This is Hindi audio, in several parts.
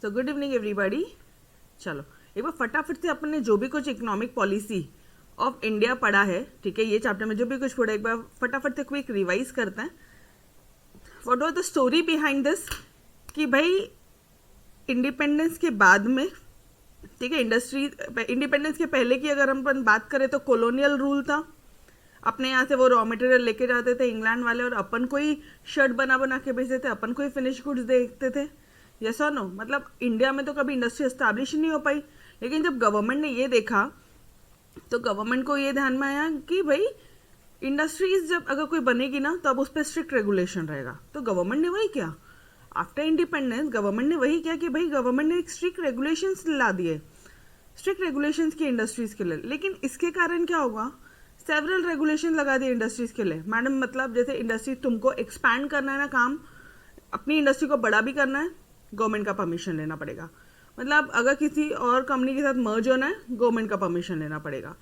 So good evening everybody. चलो एक बार फटाफट से अपन ने जो भी कुछ इकोनॉमिक पॉलिसी ऑफ इंडिया पढ़ा है, ठीक है, ये चैप्टर में जो भी कुछ पढ़ा एक बार फटाफट से क्विक रिवाइज करते हैं। What was the story behind this कि भाई इंडिपेंडेंस के बाद में, ठीक है, इंडिपेंडेंस के पहले की अगर हम बात करें तो कॉलोनियल रूल था। अपने यहाँ से वो रॉ मटेरियल लेके जाते थे इंग्लैंड वाले और अपन को ही शर्ट बना बना के बेचते थे, अपन को ही फिनिश गुड्स देखते थे। यस और नो, मतलब इंडिया में तो कभी इंडस्ट्री एस्टैब्लिश ही नहीं हो पाई। लेकिन जब गवर्नमेंट ने ये देखा तो गवर्नमेंट को ये ध्यान में आया कि भाई इंडस्ट्रीज जब अगर कोई बनेगी ना तो अब उस पर स्ट्रिक्ट रेगुलेशन रहेगा। तो गवर्नमेंट ने वही किया। आफ्टर इंडिपेंडेंस गवर्नमेंट ने वही किया कि भाई गवर्नमेंट ने एक स्ट्रिक्ट रेगुलेशंस ला दिए, स्ट्रिक्ट रेगुलेशंस की इंडस्ट्रीज के लिए। लेकिन इसके कारण क्या होगा, सेवरल रेगुलेशन लगा दिए इंडस्ट्रीज के लिए। मैडम मतलब जैसे इंडस्ट्री तुमको एक्सपैंड करना है ना, काम अपनी इंडस्ट्री को बड़ा भी करना है, गवर्नमेंट का परमिशन लेना पड़ेगा। मतलब अगर किसी और कंपनी के साथ मर्ज होना है, गवर्नमेंट का परमिशन लेना पड़ेगा।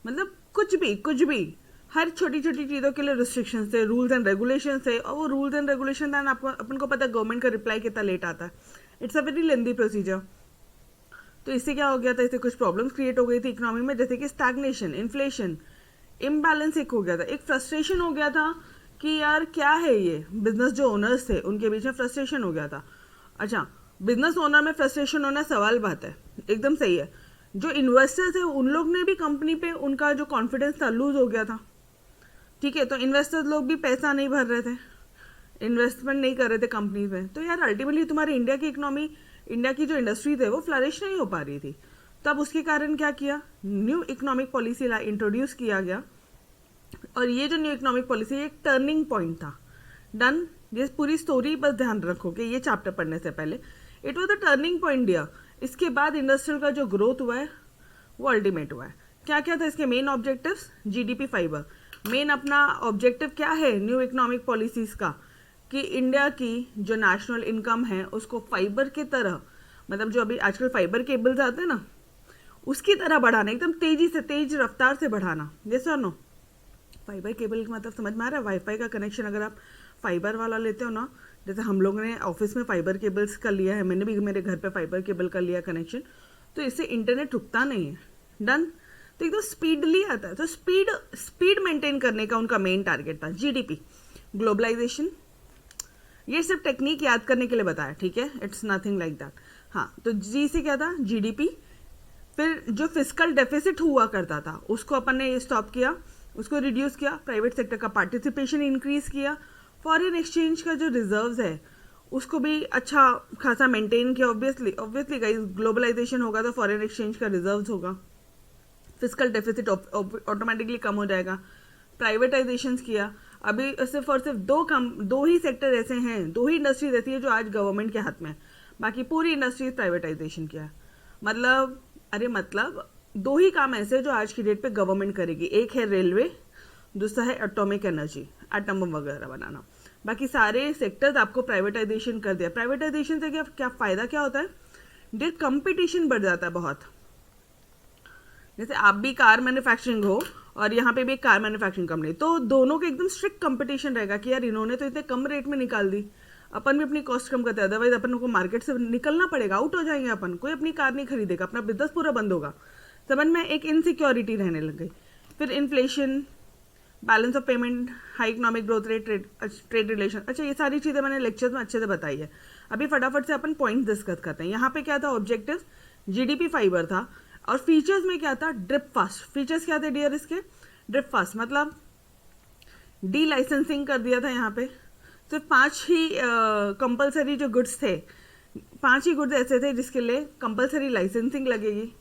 मतलब कुछ भी हर छोटी छोटी चीज़ों के लिए रिस्ट्रिक्शन थे, रूल्स एंड रेगुलेशन थे। और वो रूल्स एंड रेगुलेशन आपको अपन को पता है गवर्नमेंट का रिप्लाई कितना लेट आता है। It's a very lengthy procedure. तो इससे क्या हो गया था, इससे कुछ प्रॉब्लम्स क्रिएट हो गई थी इकोनॉमी में, जैसे कि स्टैग्नेशन, इन्फ्लेशन, इम्बैलेंस एक हो गया था। एक फ्रस्ट्रेशन हो गया था कि यार क्या है ये, बिजनेस जो ओनर्स थे उनके बीच में फ्रस्ट्रेशन हो गया था। अच्छा, बिजनेस ओनर में फ्रस्ट्रेशन होना सवाल बात है, एकदम सही है। जो इन्वेस्टर्स है उन लोग ने भी कंपनी पे उनका जो कॉन्फिडेंस था लूज हो गया था। ठीक है, तो इन्वेस्टर्स लोग भी पैसा नहीं भर रहे थे, इन्वेस्टमेंट नहीं कर रहे थे कंपनी में। तो यार अल्टीमेटली तुम्हारी इंडिया की इकोनॉमी, इंडिया की जो इंडस्ट्री थे वो फ्लरिश नहीं हो पा रही थी। तो अब उसके कारण क्या किया, न्यू इकोनॉमिक पॉलिसी इंट्रोड्यूस किया गया। और ये जो न्यू इकोनॉमिक पॉलिसी एक टर्निंग पॉइंट था। डन, ये पूरी स्टोरी बस ध्यान रखोगे ये चैप्टर पढ़ने से पहले। It was the turning point दिया। इसके बाद इंडस्ट्रियल का जो ग्रोथ हुआ है वो अल्टीमेट हुआ है। क्या क्या था इसके main objectives, GDP fibre. Main अपना ऑब्जेक्टिव क्या है न्यू इकोनॉमिक पॉलिसीज का, कि इंडिया की जो नेशनल इनकम है उसको फाइबर के तरह, मतलब जो अभी आजकल फाइबर केबल्स आते हैं ना, उसकी तरह बढ़ाना, एकदम तेजी से, तेज रफ्तार से बढ़ाना। जैसे और नो, फाइबर केबल का मतलब समझ में आ रहा है, वाईफाई का कनेक्शन अगर आप फाइबर वाला लेते हो ना, जैसे हम लोगों ने ऑफिस में फाइबर केबल्स का लिया है, मैंने भी मेरे घर पे फाइबर केबल का लिया कनेक्शन, तो इससे इंटरनेट रुकता नहीं है। डन, तो एकदम स्पीडली आता है। तो स्पीड मेंटेन करने का उनका मेन टारगेट था। जीडीपी, ग्लोबलाइजेशन, ये सिर्फ टेक्निक याद करने के लिए बताया, ठीक है, इट्स नथिंग लाइक दैट। हाँ, तो जी से क्या था, जीडीपी। फिर जो फिस्कल डेफिसिट हुआ करता था उसको अपन ने स्टॉप किया, उसको रिड्यूस किया, प्राइवेट सेक्टर का पार्टिसिपेशन इंक्रीज किया, फॉरेन एक्सचेंज का जो रिजर्व्स है उसको भी अच्छा खासा मेंटेन किया। ऑब्वियसली गाइस, ग्लोबलाइजेशन होगा तो फॉरेन एक्सचेंज का रिजर्व्स होगा, फिस्कल डेफिसिट ऑटोमेटिकली कम हो जाएगा। प्राइवेटाइजेशन किया। अभी सिर्फ और सिर्फ दो ही सेक्टर ऐसे हैं, दो ही इंडस्ट्रीज ऐसी है जो आज गवर्नमेंट के हाथ में है, बाकी पूरी इंडस्ट्रीज प्राइवेटाइजेशन किया। मतलब दो ही काम ऐसे जो आज की डेट पे गवर्नमेंट करेगी, एक है रेलवे, दूसरा है एटॉमिक एनर्जी, एटम बम वगैरह बनाना। बाकी सारे सेक्टर्स आपको प्राइवेटाइजेशन कर दिया। प्राइवेटाइजेशन से क्या फायदा क्या होता है, डायरेक्ट कंपटीशन बढ़ जाता है बहुत। जैसे आप भी कार मैन्युफैक्चरिंग हो और यहाँ पे भी एक कार मैन्युफैक्चरिंग कंपनी, तो दोनों के एकदम स्ट्रिक्ट कंपटीशन रहेगा कि यार इन्होंने तो इतने कम रेट में निकाल दी, अपन भी अपनी कॉस्ट कम करते हैं, अदरवाइज अपन को मार्केट से निकलना पड़ेगा, आउट हो जाएंगे अपन, कोई अपनी कार नहीं खरीदेगा, अपना बिजनेस पूरा बंद होगा। समझ में, एक इनसिक्योरिटी रहने लग गई। फिर inflation, balance of payment, high economic growth rate, trade relation. अच्छा, ये सारी चीज़ें मैंने लेक्चर में अच्छे से बताई है। अभी फटाफट से अपन पॉइंट डिस्कस करते हैं। यहाँ पे क्या था ऑब्जेक्टिव, जीडीपी फाइबर था। और फीचर्स में क्या था, ड्रिप फास्ट। फीचर्स क्या थे डियर इसके, ड्रिप फास्ट मतलब डी लाइसेंसिंग कर दिया था। यहाँ पे सिर्फ 5 ही कंपलसरी जो गुड्स थे, 5 ही गुड्स ऐसे थे जिसके लिए कंपलसरी लाइसेंसिंग लगेगी।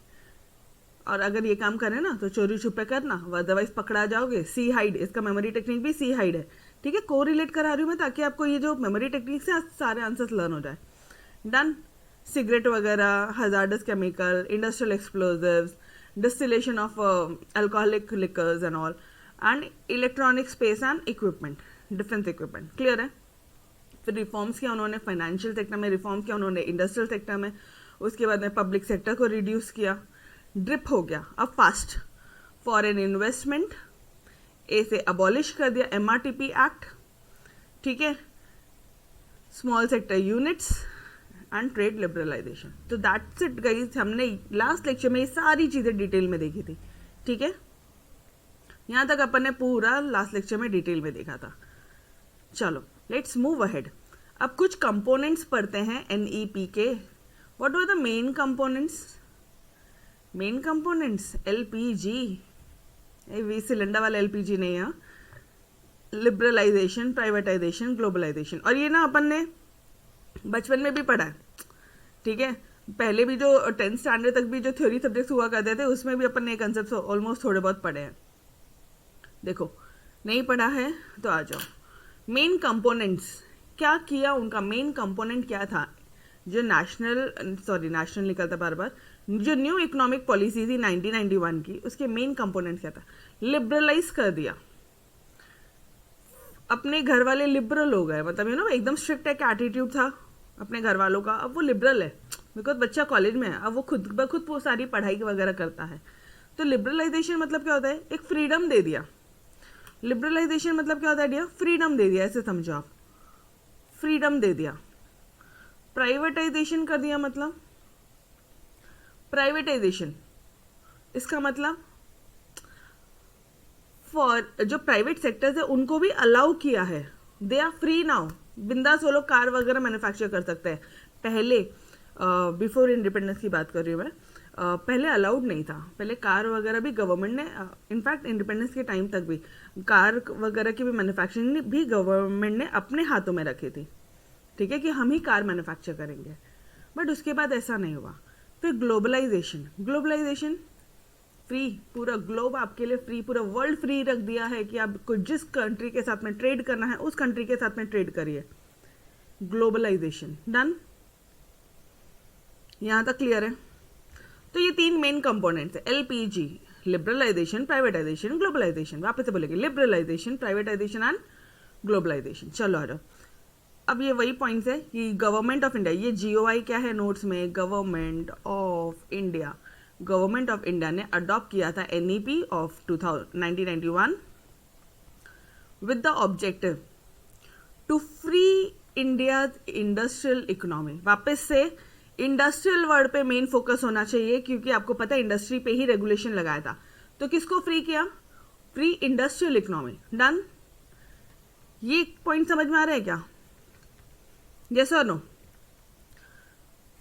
और अगर ये काम करें ना तो चोरी छुपे करना, अदरवाइज पकड़ा जाओगे। सी हाइड, इसका मेमोरी टेक्निक भी सी हाइड है, ठीक है, को रिलेट करा रही हूँ मैं ताकि आपको ये जो मेमोरी टेक्निक से सारे आंसर्स लर्न हो जाए। डन, सिगरेट वगैरह, hazardous chemical, industrial explosives, distillation of alcoholic liquors and all, and electronic space and equipment, defence equipment. Clear है। फिर रिफॉर्म्स किया उन्होंने, फाइनेंशियल सेक्टर में रिफॉर्म किया उन्होंने, इंडस्ट्रियल सेक्टर में, उसके बाद में पब्लिक सेक्टर को रिड्यूस किया। ड्रिप हो गया। अब फास्ट, फॉरेन इन्वेस्टमेंट, ए से अबॉलिश कर दिया, MRTP एक्ट, ठीक है, small sector units, and trade liberalisation. तो दैट्स इट गाइस, हमने लास्ट लेक्चर में ये सारी चीज़ें डिटेल में देखी थी, ठीक है। यहाँ तक अपन ने पूरा लास्ट लेक्चर में डिटेल में देखा था। चलो लेट्स मूव अहेड। अब कुछ कंपोनेंट्स पढ़ते हैं NEP के। What are the main components? Main components LPG, we cylinder वाला LPG नहीं है, लिबरलाइजेशन, प्राइवेटाइजेशन, ग्लोबलाइजेशन। और ये ना अपन ने बचपन में भी पढ़ा है, ठीक है। पहले भी जो 10th स्टैंडर्ड तक भी जो थ्योरी सब्जेक्ट्स हुआ करते थे उसमें भी अपन ने कंसेप्ट ऑलमोस्ट थोड़े बहुत पढ़े हैं। देखो नहीं पढ़ा है तो आ जाओ। मेन कंपोनेंट्स क्या किया, उनका मेन कंपोनेंट क्या था? जो नेशनल निकलता बार बार, जो न्यू इकोनॉमिक पॉलिसी थी 1991 की, उसके मेन कंपोनेंट क्या था? लिबरलाइज कर दिया। अपने घर वाले लिबरल हो गए, मतलब एकदम स्ट्रिक्ट एक एटीट्यूड था अपने घर वालों का, अब वो लिबरल है बिकॉज बच्चा कॉलेज में है, अब वो खुद ब खुद वो सारी पढ़ाई वगैरह करता है। तो लिबरलाइजेशन मतलब क्या होता है? एक फ्रीडम दे दिया। लिबरलाइजेशन मतलब क्या होता है डियर? फ्रीडम दे दिया, ऐसे समझो आप, फ्रीडम दे दिया। प्राइवेटाइजेशन कर दिया, मतलब प्राइवेटाइजेशन इसका मतलब फॉर जो प्राइवेट सेक्टर्स है उनको भी अलाउ किया है, दे आर फ्री नाउ, बिंदास वो लोग कार वगैरह मैन्युफैक्चर कर सकते हैं। पहले बिफोर इंडिपेंडेंस की बात कर रही हूँ मैं, पहले अलाउड नहीं था। पहले कार वगैरह भी गवर्नमेंट ने, इनफैक्ट इंडिपेंडेंस के टाइम तक भी कार वगैरह की भी मैन्युफैक्चरिंग भी गवर्नमेंट ने अपने हाथों में रखी थी, ठीक है, कि हम ही कार मैन्युफैक्चर करेंगे। बट उसके बाद ऐसा नहीं हुआ। फिर ग्लोबलाइजेशन फ्री, पूरा ग्लोब आपके लिए फ्री, पूरा वर्ल्ड फ्री रख दिया है कि आपको जिस कंट्री के साथ में ट्रेड करना है उस कंट्री के साथ में ट्रेड करिए। ग्लोबलाइजेशन डन, यहां तक क्लियर है? तो ये 3 मेन कंपोनेंट्स है, LPG, लिबरलाइजेशन, प्राइवेटाइजेशन, ग्लोबलाइजेशन। वापस से बोलेंगे लिबरलाइजेशन, प्राइवेटाइजेशन एंड ग्लोबलाइजेशन। चलो आ जाओ। अब ये वही पॉइंट्स है कि गवर्नमेंट ऑफ इंडिया, ये GOI क्या है नोट्स में? Government of India. Government of India ने अडॉप्ट किया था NEP of 1991 with the objective to free India industrial economy. वापस से इंडस्ट्रियल वर्ड पे मेन फोकस होना चाहिए, क्योंकि आपको पता है इंडस्ट्री पे ही रेगुलेशन लगाया था। तो किसको फ्री किया? Free industrial economy. डन, ये पॉइंट समझ में आ रहा है क्या? यस और नो?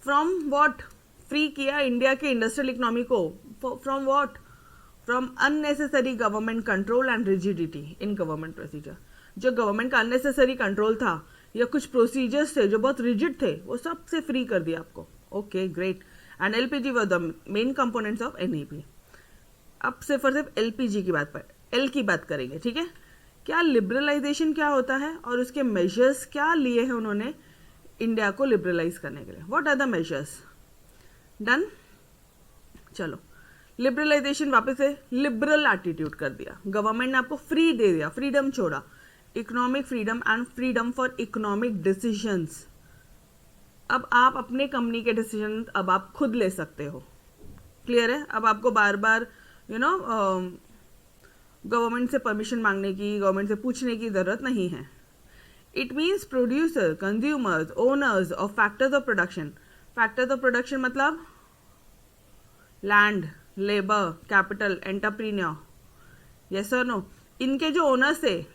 फ्रॉम व्हाट फ्री किया इंडिया के इंडस्ट्रियल इकोनॉमी को? From what? From unnecessary government control and rigidity in government procedure. जो गवर्नमेंट का अननेसेसरी कंट्रोल था या कुछ प्रोसीजर्स थे जो बहुत रिजिड थे, वो सब से फ्री कर दिया आपको। Okay great. And LPG were the main components of NEP। अब सिर्फ और सिर्फ LPG की बात पर L की बात करेंगे, ठीक है। क्या लिबरलाइजेशन क्या होता है और उसके मेजर्स क्या लिए हैं उन्होंने इंडिया को लिबरलाइज करने के लिए? What are the measures? Done, चलो। लिबरलाइजेशन वापस से लिबरल एटीट्यूड कर दिया, गवर्नमेंट ने आपको फ्री दे दिया, फ्रीडम छोड़ा, economic freedom and freedom for economic decisions. अब आप अपने कंपनी के डिसीजन अब आप खुद ले सकते हो, क्लियर है? अब आपको बार बार गवर्नमेंट से परमिशन मांगने की, गवर्नमेंट से पूछने की जरूरत नहीं है। It means producer, consumers, owners of factors of production. Factors of production मतलब land, labour, capital, entrepreneur. Yes और नो? इनके जो ओनर्स है,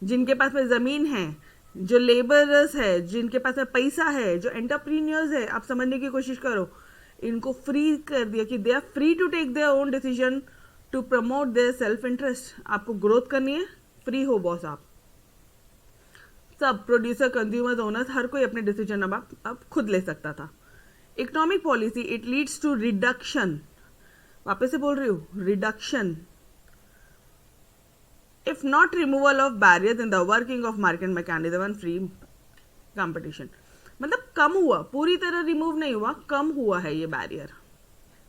जिनके पास में ज़मीन है, जो लेबरर्स है, जिनके पास में पैसा है, जो एंटरप्रीन्योर्स है, आप समझने की कोशिश करो, इनको फ्री कर दिया कि they are free to take their own decision to promote their self interest. आपको ग्रोथ करनी है, फ्री हो बॉस आप। सब प्रोड्यूसर, कंज्यूमर्स, ओनर्स, हर कोई अपने डिसीजन अब खुद ले सकता था। Economic policy it leads to reduction, वापस से बोल रही हूँ, reduction if not removal of barriers in the working of market mechanism and free competition. मतलब कम हुआ, पूरी तरह रिमूव नहीं हुआ, कम हुआ है ये barrier.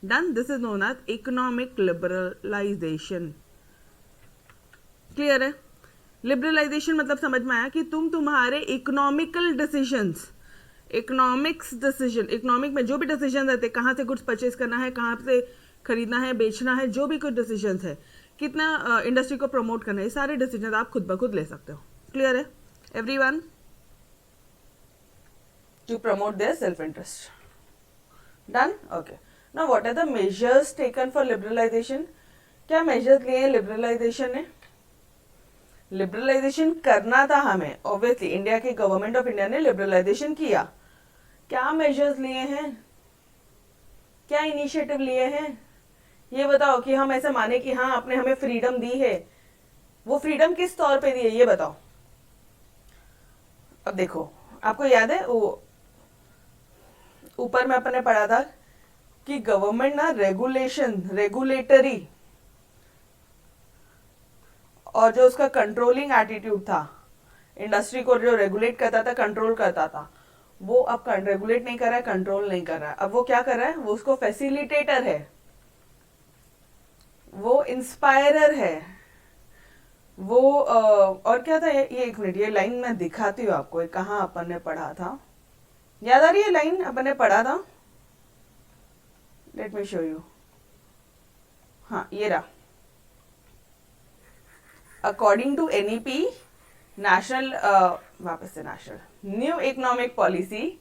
Done, this is known as economic liberalisation. Clear है? लिबरलाइजेशन मतलब समझ में आया कि तुम्हारे economical decisions, economics decision, economic में जो भी डिसीजन रहते, कहाँ से गुड्स परचेज करना है, कहाँ से खरीदना है, बेचना है, जो भी कुछ डिसीजंस है, कितना इंडस्ट्री को प्रमोट करना है, ये सारे डिसीजन आप खुद ब खुद ले सकते हो। क्लियर है everyone? to promote their self-interest. Done? Okay. Now what are the measures taken for liberalization? क्या measures लिए हैं liberalization ने? लिबरलाइजेशन करना था हमें, ऑब्वियसली इंडिया की गवर्नमेंट ऑफ इंडिया ने लिबरलाइजेशन किया. क्या मेजर्स लिए हैं, क्या इनिशिएटिव लिए हैं, ये बताओ कि हम ऐसे माने कि हाँ आपने हमें फ्रीडम दी है. वो फ्रीडम किस तौर पे दी है ये बताओ. अब देखो, आपको याद है वो ऊपर में अपन ने पढ़ा था कि गवर्नमेंट ना रेगुलेटरी और जो उसका कंट्रोलिंग एटीट्यूड था, इंडस्ट्री को जो रेगुलेट करता था, कंट्रोल करता था, वो अब रेगुलेट नहीं कर रहा है, कंट्रोल नहीं कर रहा है. अब वो क्या कर रहा है, वो उसको फैसिलिटेटर है, वो इंस्पायरर है, वो और क्या था ये एक मिनट, ये लाइन मैं दिखाती हूँ आपको. कहाँ अपन ने पढ़ा था, याद आ रही है लाइन अपन ने पढ़ा था? Let me show you. हाँ ये रहा. अकॉर्डिंग टू एनईपी नेशनल, वापस से national new economic policy,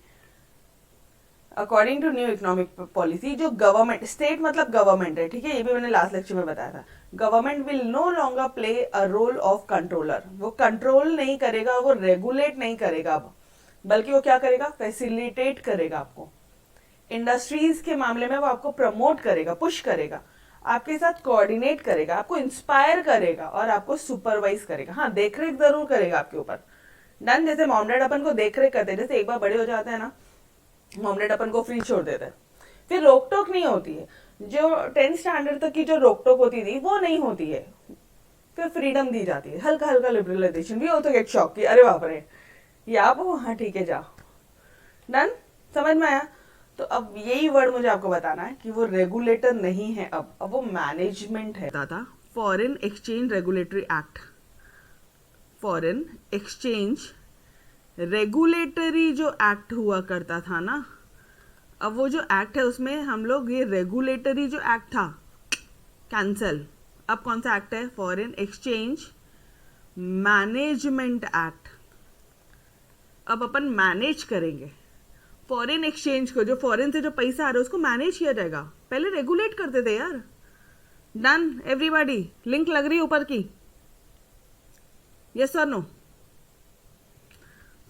according to new economic policy, जो गवर्नमेंट, स्टेट मतलब गवर्नमेंट है, ठीक है, ये भी मैंने लास्ट लेक्चर में बताया था. Government will no longer play a role of controller. वो कंट्रोल नहीं करेगा, वो रेगुलेट नहीं करेगा अब, बल्कि वो क्या करेगा, फैसिलिटेट करेगा आपको. इंडस्ट्रीज के मामले में वो आपको प्रमोट करेगा, पुश करेगा, आपके साथ कोऑर्डिनेट करेगा, आपको इंस्पायर करेगा और आपको सुपरवाइज करेगा. हाँ, देखरेख जरूर करेगा आपके ऊपर. डन. जैसे मॉम डैड अपन को देखरेख करते हैं, जैसे एक बार बड़े हो जाते हैं ना, मॉम डैड अपन को फ्री छोड़ देते हैं, फिर रोक टोक नहीं होती है. जो 10th स्टैंडर्ड तक की जो रोक टोक होती थी वो नहीं होती है, फिर फ्रीडम दी जाती है, हल्का हल्का लिबरलाइजेशन भी हो तो गेट शॉक की, अरे बाप रे ये आप हो, हाँ ठीक है जाओ. डन. समझ में आया? तो अब यही वर्ड मुझे आपको बताना है कि वो रेगुलेटर नहीं है, अब वो मैनेजमेंट है. था foreign exchange regulatory act. Foreign exchange regulatory जो एक्ट हुआ करता था ना, अब वो जो एक्ट है उसमें हम लोग ये रेगुलेटरी जो एक्ट था कैंसल. अब कौन सा एक्ट है? Foreign exchange management act. अब अपन मैनेज करेंगे फॉरेन एक्सचेंज को, जो फॉरेन से जो पैसा आ रहा है उसको मैनेज किया जाएगा. पहले रेगुलेट करते थे यार. Done everybody? लिंक लग रही है ऊपर की? यस और नो?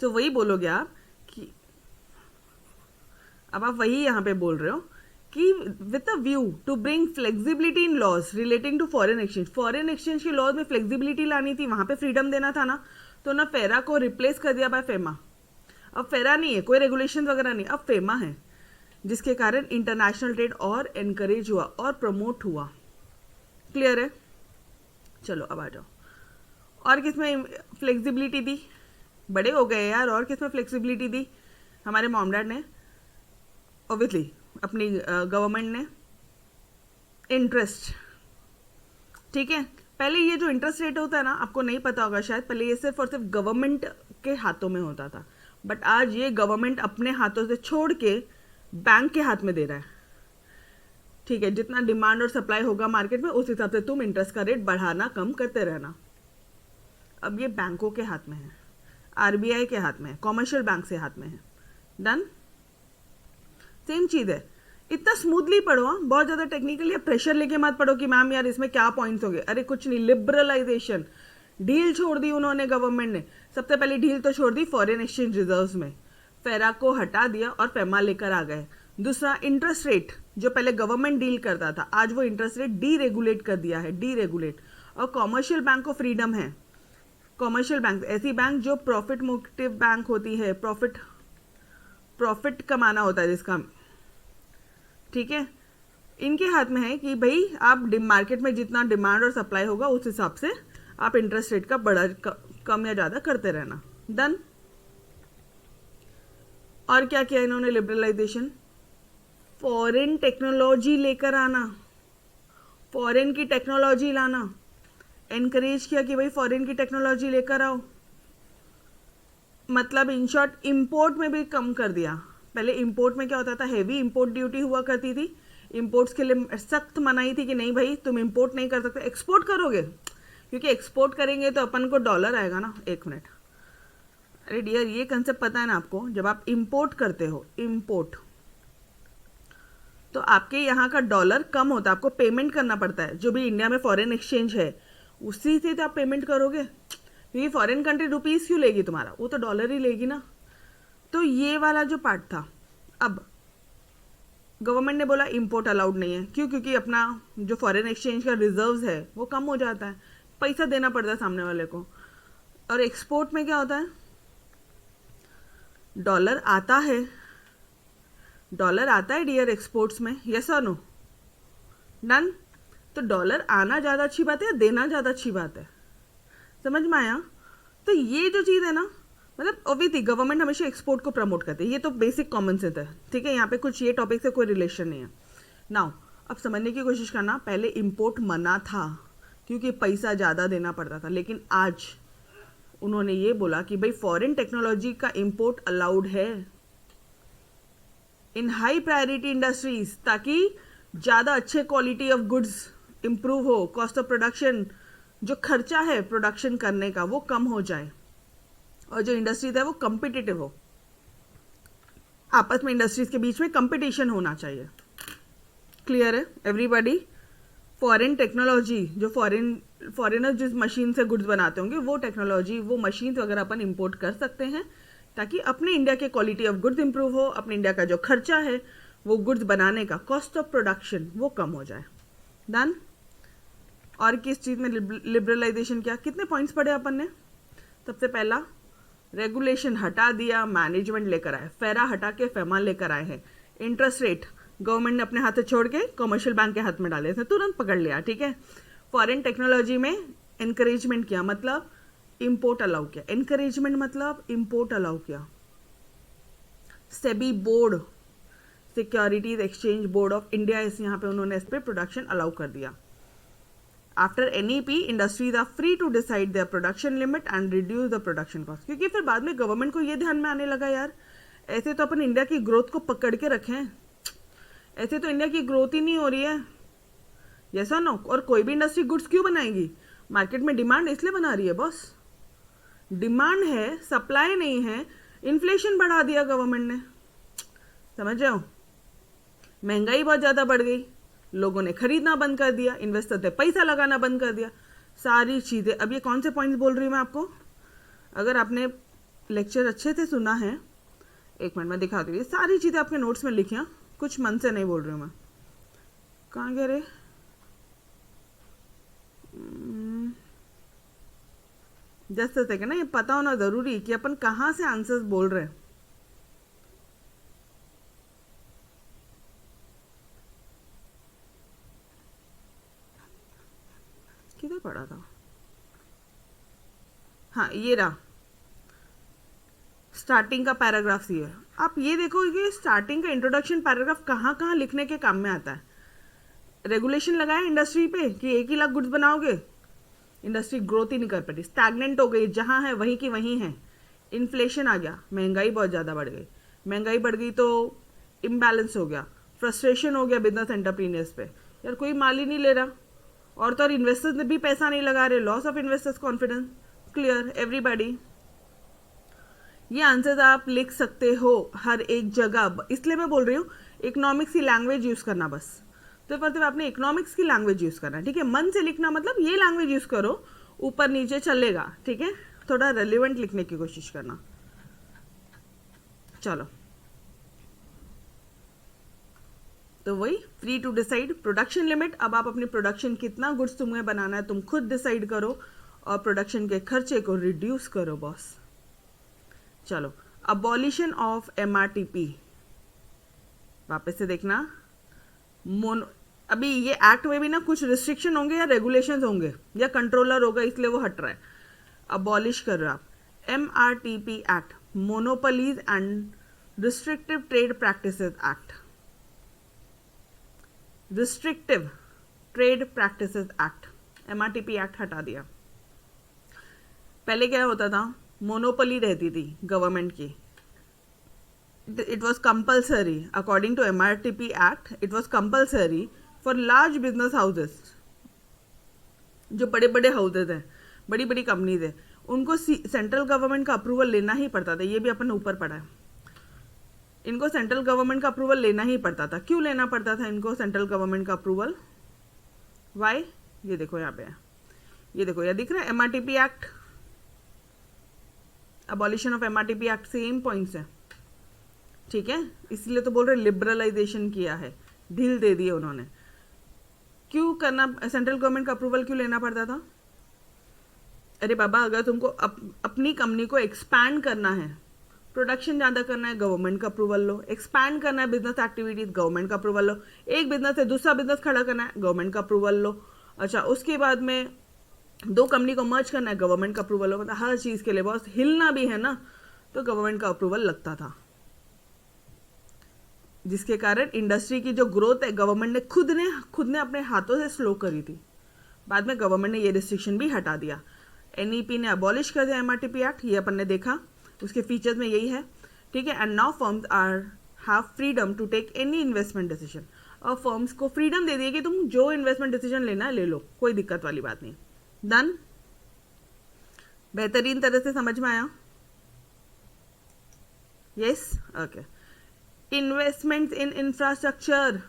तो वही बोलोगे आप कि अब आप वही यहां पे बोल रहे हो कि with a view to bring flexibility in laws relating to foreign exchange. Foreign exchange के लॉज में फ्लेक्सिबिलिटी लानी थी, वहां पे फ्रीडम देना था ना, तो ना फेरा को रिप्लेस कर दिया बाय फेमा. अब फेरा नहीं है, कोई रेगुलेशन वगैरह नहीं, अब फेमा है, जिसके कारण इंटरनेशनल ट्रेड और एनकरेज हुआ और प्रमोट हुआ. क्लियर है? चलो अब आ जाओ. और किसमें फ्लेक्सिबिलिटी दी? बड़े हो गए यार, और किसमें फ्लेक्सिबिलिटी दी? हमारे मॉम डैड ने, ऑब्वियसली अपनी गवर्नमेंट ने. इंटरेस्ट, ठीक है. पहले ये जो इंटरेस्ट रेट होता है ना, आपको नहीं पता होगा शायद, पहले ये सिर्फ और सिर्फ गवर्नमेंट के हाथों में होता था, बट आज ये गवर्नमेंट अपने हाथों से छोड़ के बैंक के हाथ में दे रहा है. ठीक है, जितना डिमांड और सप्लाई होगा मार्केट में उस हिसाब से तुम इंटरेस्ट का रेट बढ़ाना कम करते रहना. अब ये बैंकों के हाथ में है, आरबीआई के हाथ में है, कॉमर्शियल बैंक से हाथ में है. डन. सेम चीज है. इतना स्मूथली पढ़ो, बहुत ज्यादा टेक्निकल या प्रेशर लेके मत पढ़ो कि मैम यार इसमें क्या पॉइंट्स होंगे. अरे कुछ नहीं, लिबरलाइजेशन, ढील छोड़ दी उन्होंने गवर्नमेंट ने. सबसे पहले ढील तो छोड़ दी फॉरेन एक्सचेंज रिजर्व्स में, फेरा को हटा दिया और फेमा लेकर आ गए. दूसरा, इंटरेस्ट रेट जो पहले गवर्नमेंट डील करता था, आज वो इंटरेस्ट रेट डीरेगुलेट कर दिया है, डीरेगुलेट. और कॉमर्शियल बैंक को फ्रीडम है. कॉमर्शियल बैंक ऐसी बैंक जो प्रॉफिट मोटिव बैंक होती है, प्रॉफिट कमाना होता है जिसका, ठीक है, इनके हाथ में है कि भाई आप मार्केट में जितना डिमांड और सप्लाई होगा उस हिसाब से आप इंटरेस्ट रेट का बड़ा कम या ज्यादा करते रहना. डन. और क्या किया इन्होंने? लिबरलाइजेशन, फॉरेन टेक्नोलॉजी लेकर आना, फॉरेन की टेक्नोलॉजी लाना, एनकरेज किया कि भाई फॉरेन की टेक्नोलॉजी लेकर आओ. मतलब इन शॉर्ट इंपोर्ट में भी कम कर दिया. पहले इंपोर्ट में क्या होता था, हेवी इंपोर्ट ड्यूटी हुआ करती थी. इंपोर्ट्स के लिए सख्त मनाही थी कि नहीं भाई तुम इंपोर्ट नहीं कर सकते, एक्सपोर्ट करोगे, क्योंकि एक्सपोर्ट करेंगे तो अपन को डॉलर आएगा ना. एक मिनट, अरे डियर, ये कंसेप्ट पता है ना आपको, जब आप इंपोर्ट करते हो, इंपोर्ट, तो आपके यहाँ का डॉलर कम होता है, आपको पेमेंट करना पड़ता है, जो भी इंडिया में फॉरेन एक्सचेंज है उसी से तो आप पेमेंट करोगे, क्योंकि फॉरेन कंट्री रुपीस क्यों लेगी तुम्हारा, वो तो डॉलर ही लेगी ना। तो ये वाला जो पार्ट था, अब गवर्नमेंट ने बोला इंपोर्ट अलाउड नहीं है, क्यों? क्योंकि अपना जो फॉरेन एक्सचेंज का रिजर्व्स है वो कम हो जाता है, पैसा देना पड़ता है सामने वाले को। और एक्सपोर्ट में क्या होता है, डॉलर आता है, डॉलर आता है डियर एक्सपोर्ट्स में, यस और नो? डन। तो डॉलर आना ज़्यादा अच्छी बात है या देना ज़्यादा अच्छी बात है? समझ में आया? तो ये जो चीज़ है ना, मतलब ऑब्वियसली गवर्नमेंट हमेशा एक्सपोर्ट को प्रमोट करती है, ये तो बेसिक कॉमन सेंस है, ठीक है, यहाँ पे कुछ ये टॉपिक से कोई रिलेशन नहीं है। नाउ अब समझने की कोशिश करना, पहले इंपोर्ट मना था क्योंकि पैसा ज़्यादा देना पड़ता था, लेकिन आज उन्होंने ये बोला कि भाई फॉरेन टेक्नोलॉजी का इंपोर्ट अलाउड है इन हाई प्रायोरिटी इंडस्ट्रीज, ताकि ज़्यादा अच्छे क्वालिटी ऑफ गुड्स इम्प्रूव हो, कॉस्ट ऑफ प्रोडक्शन, जो खर्चा है प्रोडक्शन करने का वो कम हो जाए, और जो इंडस्ट्रीज है वो कम्पिटिटिव हो, आपस में इंडस्ट्रीज के बीच में कंपटीशन होना चाहिए। क्लियर है एवरीबॉडी? फॉरेन टेक्नोलॉजी, जो फॉरेनर जिस मशीन से गुड्स बनाते होंगे वो टेक्नोलॉजी, वो मशीन वगैरह अपन इंपोर्ट कर सकते हैं, ताकि अपने इंडिया के क्वालिटी ऑफ गुड्स इंप्रूव हो, अपने इंडिया का जो खर्चा है वो गुड्स बनाने का, कॉस्ट ऑफ प्रोडक्शन वो कम हो जाए। डन। और किस चीज़ में लिबरलाइजेशन किया, कितने पॉइंट्स पढ़े अपन ने? सबसे पहला, रेगुलेशन हटा दिया, मैनेजमेंट लेकर आए, फेरा हटा के फेमा लेकर आए हैं। इंटरेस्ट रेट गवर्नमेंट ने अपने हाथ से छोड़ के कमर्शियल बैंक के हाथ में डाले थे, तुरंत पकड़ लिया, ठीक है। फॉरेन टेक्नोलॉजी में एनकरेजमेंट किया, मतलब इंपोर्ट अलाउ किया, एनकरेजमेंट मतलब इंपोर्ट अलाउ किया। SEBI board, securities exchange board of India, इस यहाँ पे उन्होंने इस पर प्रोडक्शन अलाउ कर दिया। After NEP industries are free to decide their production limit and reduce the production cost, क्योंकि फिर बाद में गवर्नमेंट को ये ध्यान में आने लगा, यार ऐसे तो अपन इंडिया की ग्रोथ को पकड़ के रखें, ऐसे तो इंडिया की ग्रोथ ही नहीं हो रही है, जैसा नो। और कोई भी इंडस्ट्री गुड्स क्यों बनाएगी? मार्केट में डिमांड इसलिए बना रही है बॉस, डिमांड है, सप्लाई नहीं है, इन्फ्लेशन बढ़ा दिया गवर्नमेंट ने, समझ रहे हो? महंगाई बहुत ज़्यादा बढ़ गई, लोगों ने खरीदना बंद कर दिया, इन्वेस्टर ने पैसा लगाना बंद कर दिया, सारी चीज़ें। अब ये कौन से पॉइंट्स बोल रही हूँ मैं आपको, अगर आपने लेक्चर अच्छे से सुना है, एक मिनट में दिखाती हूँ, ये सारी चीज़ें आपके नोट्स में लिखी हैं, कुछ मन से नहीं बोल रही हूँ मैं। कहाँ गए रे? जस्ट सेकंड ना, ये पता होना ज़रूरी कि अपन कहाँ से आंसर्स बोल रहे हैं। किधर पढ़ा था? हाँ ये रहा, स्टार्टिंग का पैराग्राफ ये है। आप ये देखो कि स्टार्टिंग का इंट्रोडक्शन पैराग्राफ कहाँ कहाँ लिखने के काम में आता है। रेगुलेशन लगाया इंडस्ट्री पे कि 1 ही लाख गुड्स बनाओगे, इंडस्ट्री ग्रोथ ही नहीं कर पाती, स्टैग्नेंट हो गई, जहाँ है वहीं की वहीं है। इन्फ्लेशन आ गया, महंगाई बहुत ज़्यादा बढ़ गई, महंगाई बढ़ गई तो इम्बैलेंस हो गया, फ्रस्ट्रेशन हो गया बिजनेस एंटरप्रीनियर्स पे, यार कोई माल ही नहीं ले रहा, और तो और इन्वेस्टर्स ने भी पैसा नहीं लगा रहे, loss of investors confidence. Clear everybody? ये आंसर्स आप लिख सकते हो हर एक जगह, इसलिए मैं बोल रही हूँ इकोनॉमिक्स की लैंग्वेज यूज़ करना, बस तो मतलब आपने इकोनॉमिक्स की लैंग्वेज यूज़ करना है, ठीक है। मन से लिखना मतलब ये लैंग्वेज यूज़ करो, ऊपर नीचे चलेगा, ठीक है। थोड़ा रेलिवेंट लिखने की कोशिश करना। चलो, तो वही free to decide production limit, अब आप अपनी प्रोडक्शन कितना गुड्स तुम्हें बनाना है तुम खुद डिसाइड करो, और प्रोडक्शन के खर्चे को रिड्यूस करो बॉस। चलो, अबॉलिशन ऑफ MRTP, वापस से देखना। अभी ये एक्ट में भी ना कुछ रिस्ट्रिक्शन होंगे या रेगुलेशंस होंगे या कंट्रोलर होगा, इसलिए वो हट रहा है। अबॉलिश कर रहे हो आप। MRTP act, monopolies and restrictive trade practices act, restrictive trade practices act, MRTP act हटा दिया। पहले क्या होता था, मोनोपोली रहती थी गवर्नमेंट की, it was compulsory according to MRTP act, it was compulsory for large business houses, जो बड़े बड़े हाउसेज हैं, बड़ी बड़ी कंपनीज है, उनको सेंट्रल गवर्नमेंट का अप्रूवल लेना ही पड़ता था, ये भी अपन ने ऊपर पढ़ा है। इनको सेंट्रल गवर्नमेंट का अप्रूवल लेना ही पड़ता था। क्यों लेना पड़ता था इनको सेंट्रल गवर्नमेंट का अप्रूवल? वाई? ये देखो यहाँ पे है, ये देखो, ये दिख रहा है MRTP act, abolition of MRTP act, same points है, ठीक है। इसलिए तो बोल रहे लिबरलाइजेशन किया है, ढील दे दी उन्होंने। क्यों करना, सेंट्रल गवर्नमेंट का अप्रूवल क्यों लेना पड़ता था? अरे बाबा, अगर तुमको अपनी कंपनी को एक्सपैंड करना है, प्रोडक्शन ज़्यादा करना है, गवर्नमेंट का अप्रूवल लो। एक्सपैंड करना है बिजनेस एक्टिविटीज, गवर्नमेंट का अप्रूवल लो। एक बिजनेस से दूसरा बिजनेस खड़ा करना है, गवर्नमेंट का अप्रूवल लो। अच्छा, उसके बाद में दो कंपनी को मर्ज करना है, गवर्नमेंट का अप्रूवल लो। मतलब हर चीज़ के लिए बॉस हिलना भी है ना, तो गवर्नमेंट का अप्रूवल लगता था, जिसके कारण इंडस्ट्री की जो ग्रोथ है गवर्नमेंट ने खुद ने अपने हाथों से स्लो करी थी। बाद में गवर्नमेंट ने ये रिस्ट्रिक्शन भी हटा दिया। एनईपी ने अबॉलिश कर दिया एमआरटीपी एक्ट, ये अपन ने देखा, उसके फीचर्स में यही है, ठीक है। And now firms have freedom to take any investment decision. और फर्म्स को फ्रीडम दे दी कि तुम जो इन्वेस्टमेंट डिसीजन लेना है ले लो, कोई दिक्कत वाली बात नहीं। डन? बेहतरीन तरह से समझ में आया? Yes, okay. Investment in infrastructure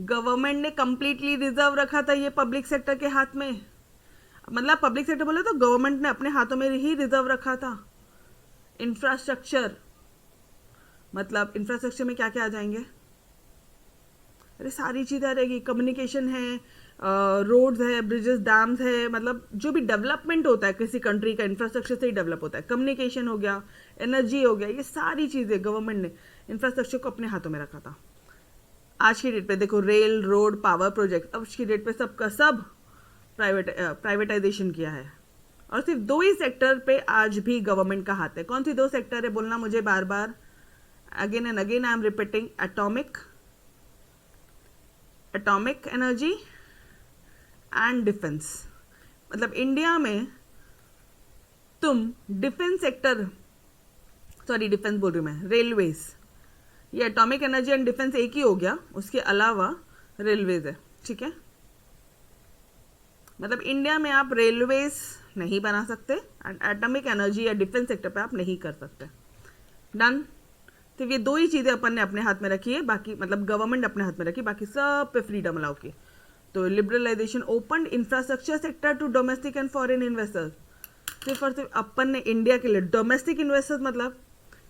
government ने कंप्लीटली रिजर्व रखा था ये पब्लिक सेक्टर के हाथ में। मतलब पब्लिक सेक्टर बोले तो गवर्नमेंट ने अपने हाथों में ही रिजर्व रखा था। इंफ्रास्ट्रक्चर मतलब इंफ्रास्ट्रक्चर में क्या क्या आ जाएंगे? अरे सारी चीज़ें आ रहेगी, कम्युनिकेशन है, रोड्स है, ब्रिजेस, डैम्स है, मतलब जो भी डेवलपमेंट होता है किसी कंट्री का इंफ्रास्ट्रक्चर से ही डेवलप होता है। कम्युनिकेशन हो गया, एनर्जी हो गया, ये सारी चीज़ें गवर्नमेंट ने इंफ्रास्ट्रक्चर को अपने हाथों में रखा था। आज की डेट पे देखो, रेल, रोड, पावर प्रोजेक्ट, अब की डेट पे सबका सब प्राइवेटाइजेशन किया है। और सिर्फ दो ही सेक्टर पे आज भी गवर्नमेंट का हाथ है। कौन सी दो सेक्टर है बोलना मुझे बार बार, again and again I am repeating, atomic energy and defence. मतलब इंडिया में तुम डिफेंस सेक्टर, सॉरी डिफेंस बोल रही हूँ मैं, रेलवेज, ये एटॉमिक एनर्जी एंड डिफेंस एक ही हो गया, उसके अलावा रेलवेज है, ठीक है। मतलब इंडिया में आप रेलवेज नहीं बना सकते एंड एटॉमिक एनर्जी या डिफेंस सेक्टर पे आप नहीं कर सकते। डन? तो ये दो ही चीज़ें अपन ने अपने हाथ में रखी है, बाकी मतलब गवर्नमेंट अपने हाथ में रखी, बाकी सब पे फ्रीडम अलाउ की। तो liberalisation open infrastructure sector to domestic and foreign investors. सिर्फ और सिर्फ अपन ने इंडिया के लिए डोमेस्टिक इन्वेस्टर्स, मतलब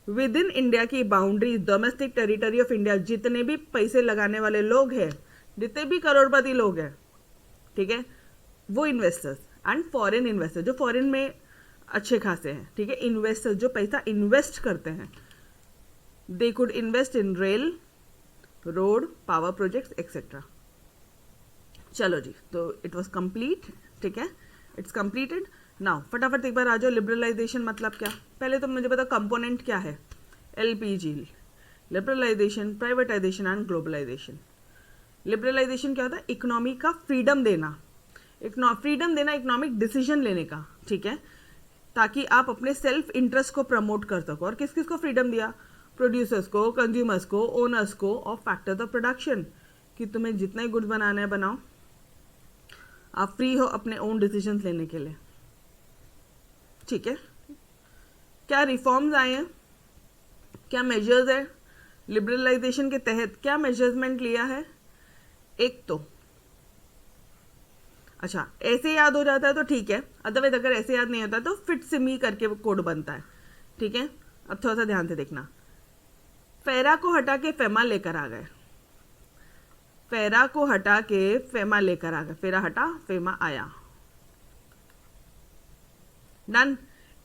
विद इन इंडिया की boundaries, domestic territory of India, जितने भी पैसे लगाने वाले लोग हैं, जितने भी करोड़पति लोग हैं, ठीक है, वो इन्वेस्टर्स। एंड फॉरेन इन्वेस्टर जो फॉरेन में अच्छे खासे हैं, ठीक है, इन्वेस्टर्स जो पैसा इन्वेस्ट करते हैं, they could invest in rail, road, power projects etcetera. चलो जी, तो इट वॉज कंप्लीट, ठीक है, इट्स कंप्लीटेड। नाउ फटाफट एक बार आ जाओ, लिबरलाइजेशन मतलब क्या? पहले तो मुझे बताओ कंपोनेंट क्या है? LPG, liberalisation, privatisation and globalisation. Liberalisation क्या होता है? इकोनॉमी का फ्रीडम देना, इकोनॉमिक डिसीजन लेने का, ठीक है, ताकि आप अपने सेल्फ इंटरेस्ट को प्रमोट कर सको। और किस किस को फ्रीडम दिया? प्रोड्यूसर्स को, कंज्यूमर्स को, ओनर्स को ऑफ फैक्टर्स ऑफ प्रोडक्शन, कि तुम्हें जितना ही गुड्स बनाना है बनाओ, आप फ्री हो अपने ओन डिसीजंस लेने के लिए, ठीक है। क्या रिफॉर्म्स आए हैं, क्या मेजर्स है लिबरलाइजेशन के तहत, क्या मेजरमेंट लिया है? एक तो अच्छा ऐसे याद हो जाता है तो ठीक है, अदरवाइज अगर ऐसे याद नहीं होता तो फिट सिमी करके वो कोड बनता है, ठीक है। अब थोड़ा सा ध्यान से देखना, फेरा को हटा के फेमा लेकर आ गए, फेरा को हटा के फेमा लेकर आ गए, फेरा हटा फेमा आया। डन?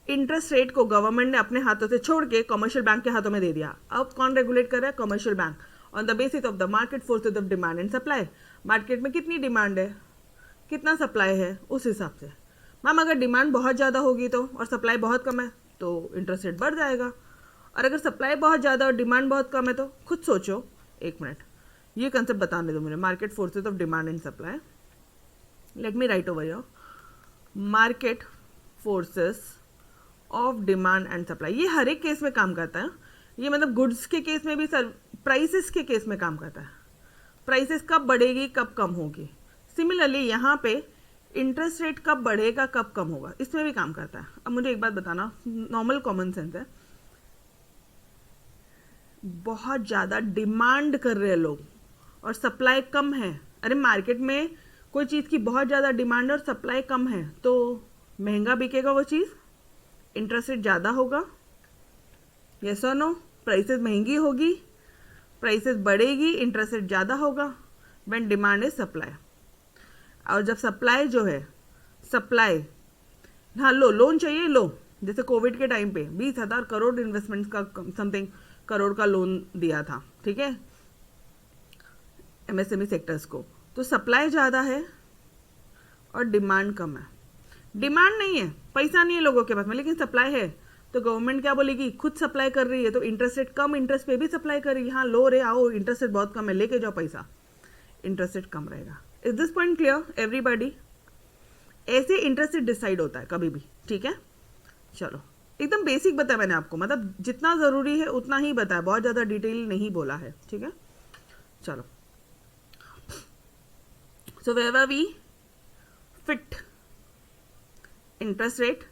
इंटरेस्ट रेट को गवर्नमेंट ने अपने हाथों से छोड़ के कमर्शियल बैंक के हाथों में दे दिया। अब कौन रेगुलेट कर रहा है? Commercial bank, on the basis of the market forces of demand and supply. Market में कितनी डिमांड है, कितना सप्लाई है, उस हिसाब से। मैम अगर डिमांड बहुत ज़्यादा होगी तो और सप्लाई बहुत कम है तो इंटरेस्ट रेट बढ़ जाएगा, और अगर सप्लाई बहुत ज़्यादा और डिमांड बहुत कम है तो खुद सोचो, एक मिनट ये कंसेप्ट बताने दो मुझे, market forces of demand and supply. Let me right over your, market forces of demand and supply, ये हर एक केस में काम करता है। ये मतलब गुड्स के केस में भी, प्राइसेस के केस में काम करता है। प्राइसेस कब बढ़ेगी कब कम होगी। सिमिलरली यहाँ पे इंटरेस्ट रेट कब बढ़ेगा कब कम होगा, इसमें भी काम करता है। अब मुझे एक बात बताना, नॉर्मल कॉमन सेंस है, बहुत ज़्यादा डिमांड कर रहे हैं लोग और सप्लाई कम है, अरे मार्केट में कोई चीज़ की बहुत ज़्यादा डिमांड और सप्लाई कम है तो महंगा बिकेगा वो चीज़, इंटरेस्ट रेट ज़्यादा होगा, यस और नो? प्राइसेस महंगी होगी, प्राइसेस बढ़ेगी, इंटरेस्ट रेट ज़्यादा होगा, व्हेन डिमांड इज सप्लाई। और जब सप्लाई जो है, सप्लाई, हाँ लो लोन चाहिए लो, जैसे कोविड के टाइम पे 20,000 करोड़ इन्वेस्टमेंट्स का समथिंग करोड़ का लोन दिया था, ठीक है, एमएसएमई सेक्टर्स को, तो सप्लाई ज़्यादा है और डिमांड कम है। डिमांड नहीं है, पैसा नहीं है लोगों के पास में, लेकिन सप्लाई है, तो गवर्नमेंट क्या बोलेगी, खुद सप्लाई कर रही है तो इंटरेस्ट रेट कम इंटरेस्ट पे भी सप्लाई कर रही है, हाँ लो रे आओ, इंटरेस्ट रेट बहुत कम है, लेके जाओ पैसा, इंटरेस्ट रेट कम रहेगा। Is this point clear everybody? ऐसे इंटरेस्ट रेट डिसाइड होता है कभी भी, ठीक है। चलो एकदम बेसिक बताया मैंने आपको, मतलब जितना ज़रूरी है उतना ही बताया, बहुत ज़्यादा डिटेल नहीं बोला है, ठीक है। चलो so where were we, fit interest rate,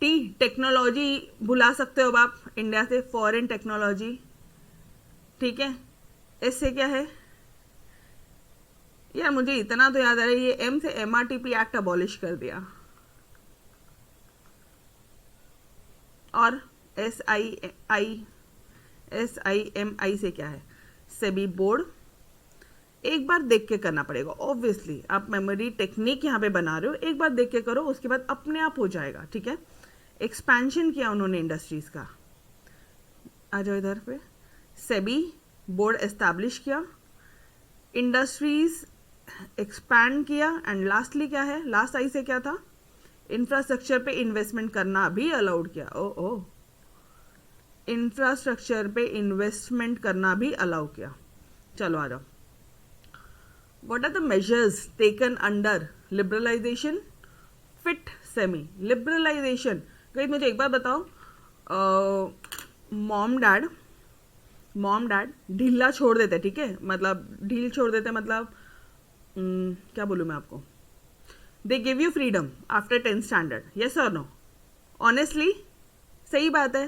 T technology बुला सकते हो आप इंडिया से, फॉरेन टेक्नोलॉजी, ठीक है। एस से क्या है यार, मुझे इतना तो याद आ रहा है, ये एम से एमआरटीपी एक्ट अबॉलिश कर दिया, और SIMI से क्या है, सेबी बोर्ड। एक बार देख के करना पड़ेगा ऑब्वियसली, आप मेमोरी टेक्निक यहाँ पे बना रहे हो, एक बार देख के करो, उसके बाद अपने आप हो जाएगा, ठीक है। एक्सपेंशन किया उन्होंने इंडस्ट्रीज का, आ जाओ इधर पे, सेबी बोर्ड एस्टैब्लिश किया, इंडस्ट्रीज एक्सपैंड किया, एंड लास्टली क्या है, लास्ट आई से क्या था, इंफ्रास्ट्रक्चर पे इन्वेस्टमेंट करना भी अलाउड किया। ओ इंफ्रास्ट्रक्चर पे इन्वेस्टमेंट करना भी अलाउ किया। चलो आ जाओ, what are the measures taken under liberalisation, fit semi liberalisation. Guys मुझे एक बात बताओ, मॉम डैड ढीला छोड़ देते, ठीक है, मतलब ढील छोड़ देते, मतलब क्या बोलूँ मैं आपको, they give you freedom after 10th standard, yes और नो? ऑनेस्टली सही बात है,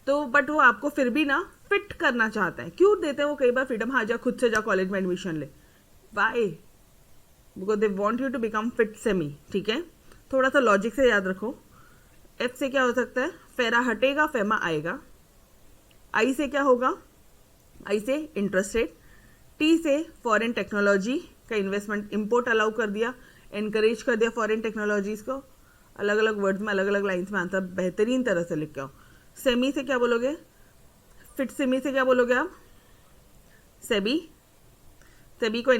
तो बट वो आपको फिर भी ना फिट करना चाहता है, क्यों देते हैं वो कई बार फ्रीडम, हाँ जा खुद से जा कॉलेज में एडमिशन ले, why, because they want you to become fit semi, ठीक है। थोड़ा सा लॉजिक से याद रखो, एफ से क्या हो सकता है, फेरा हटेगा फेमा आएगा, आई से क्या होगा, आई से इंटरेस्ट रेट, टी से फॉरेन टेक्नोलॉजी का इन्वेस्टमेंट, इंपोर्ट अलाउ कर दिया, एनकरेज कर दिया फॉरेन टेक्नोलॉजीज को, अलग अलग वर्ड्स में अलग अलग लाइन्स में आंसर बेहतरीन तरह से लिख के आओ। सेमी से क्या बोलोगे, फिट सेमी से क्या बोलोगे आप, सेबी को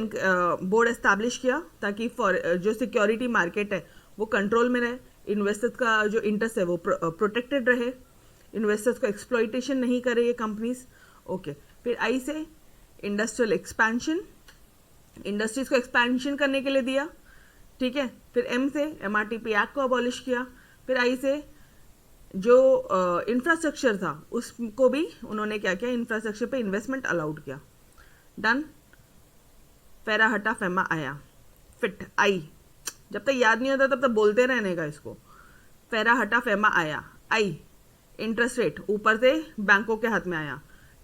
बोर्ड एस्टैब्लिश किया ताकि जो सिक्योरिटी मार्केट है वो कंट्रोल में रहे, इन्वेस्टर्स का जो इंटरेस्ट है वो प्रोटेक्टेड रहे, इन्वेस्टर्स को एक्सप्लॉइटेशन नहीं करे ये कंपनीज, ओके। फिर आई से इंडस्ट्रियल एक्सपेंशन, इंडस्ट्रीज को एक्सपेंशन करने के लिए दिया, ठीक है। फिर एम से एमआरटीपी एक्ट को अबॉलिश किया, फिर आई से जो इंफ्रास्ट्रक्चर था उसको भी उन्होंने क्या किया, इंफ्रास्ट्रक्चर पे इन्वेस्टमेंट अलाउड किया, डन। फेरा हटा फेमा आया, फिट आई, जब तक याद नहीं होता तब तक बोलते रहने का इसको, फेरा हटा फेमा आया, आई इंटरेस्ट रेट ऊपर से बैंकों के हाथ में आया,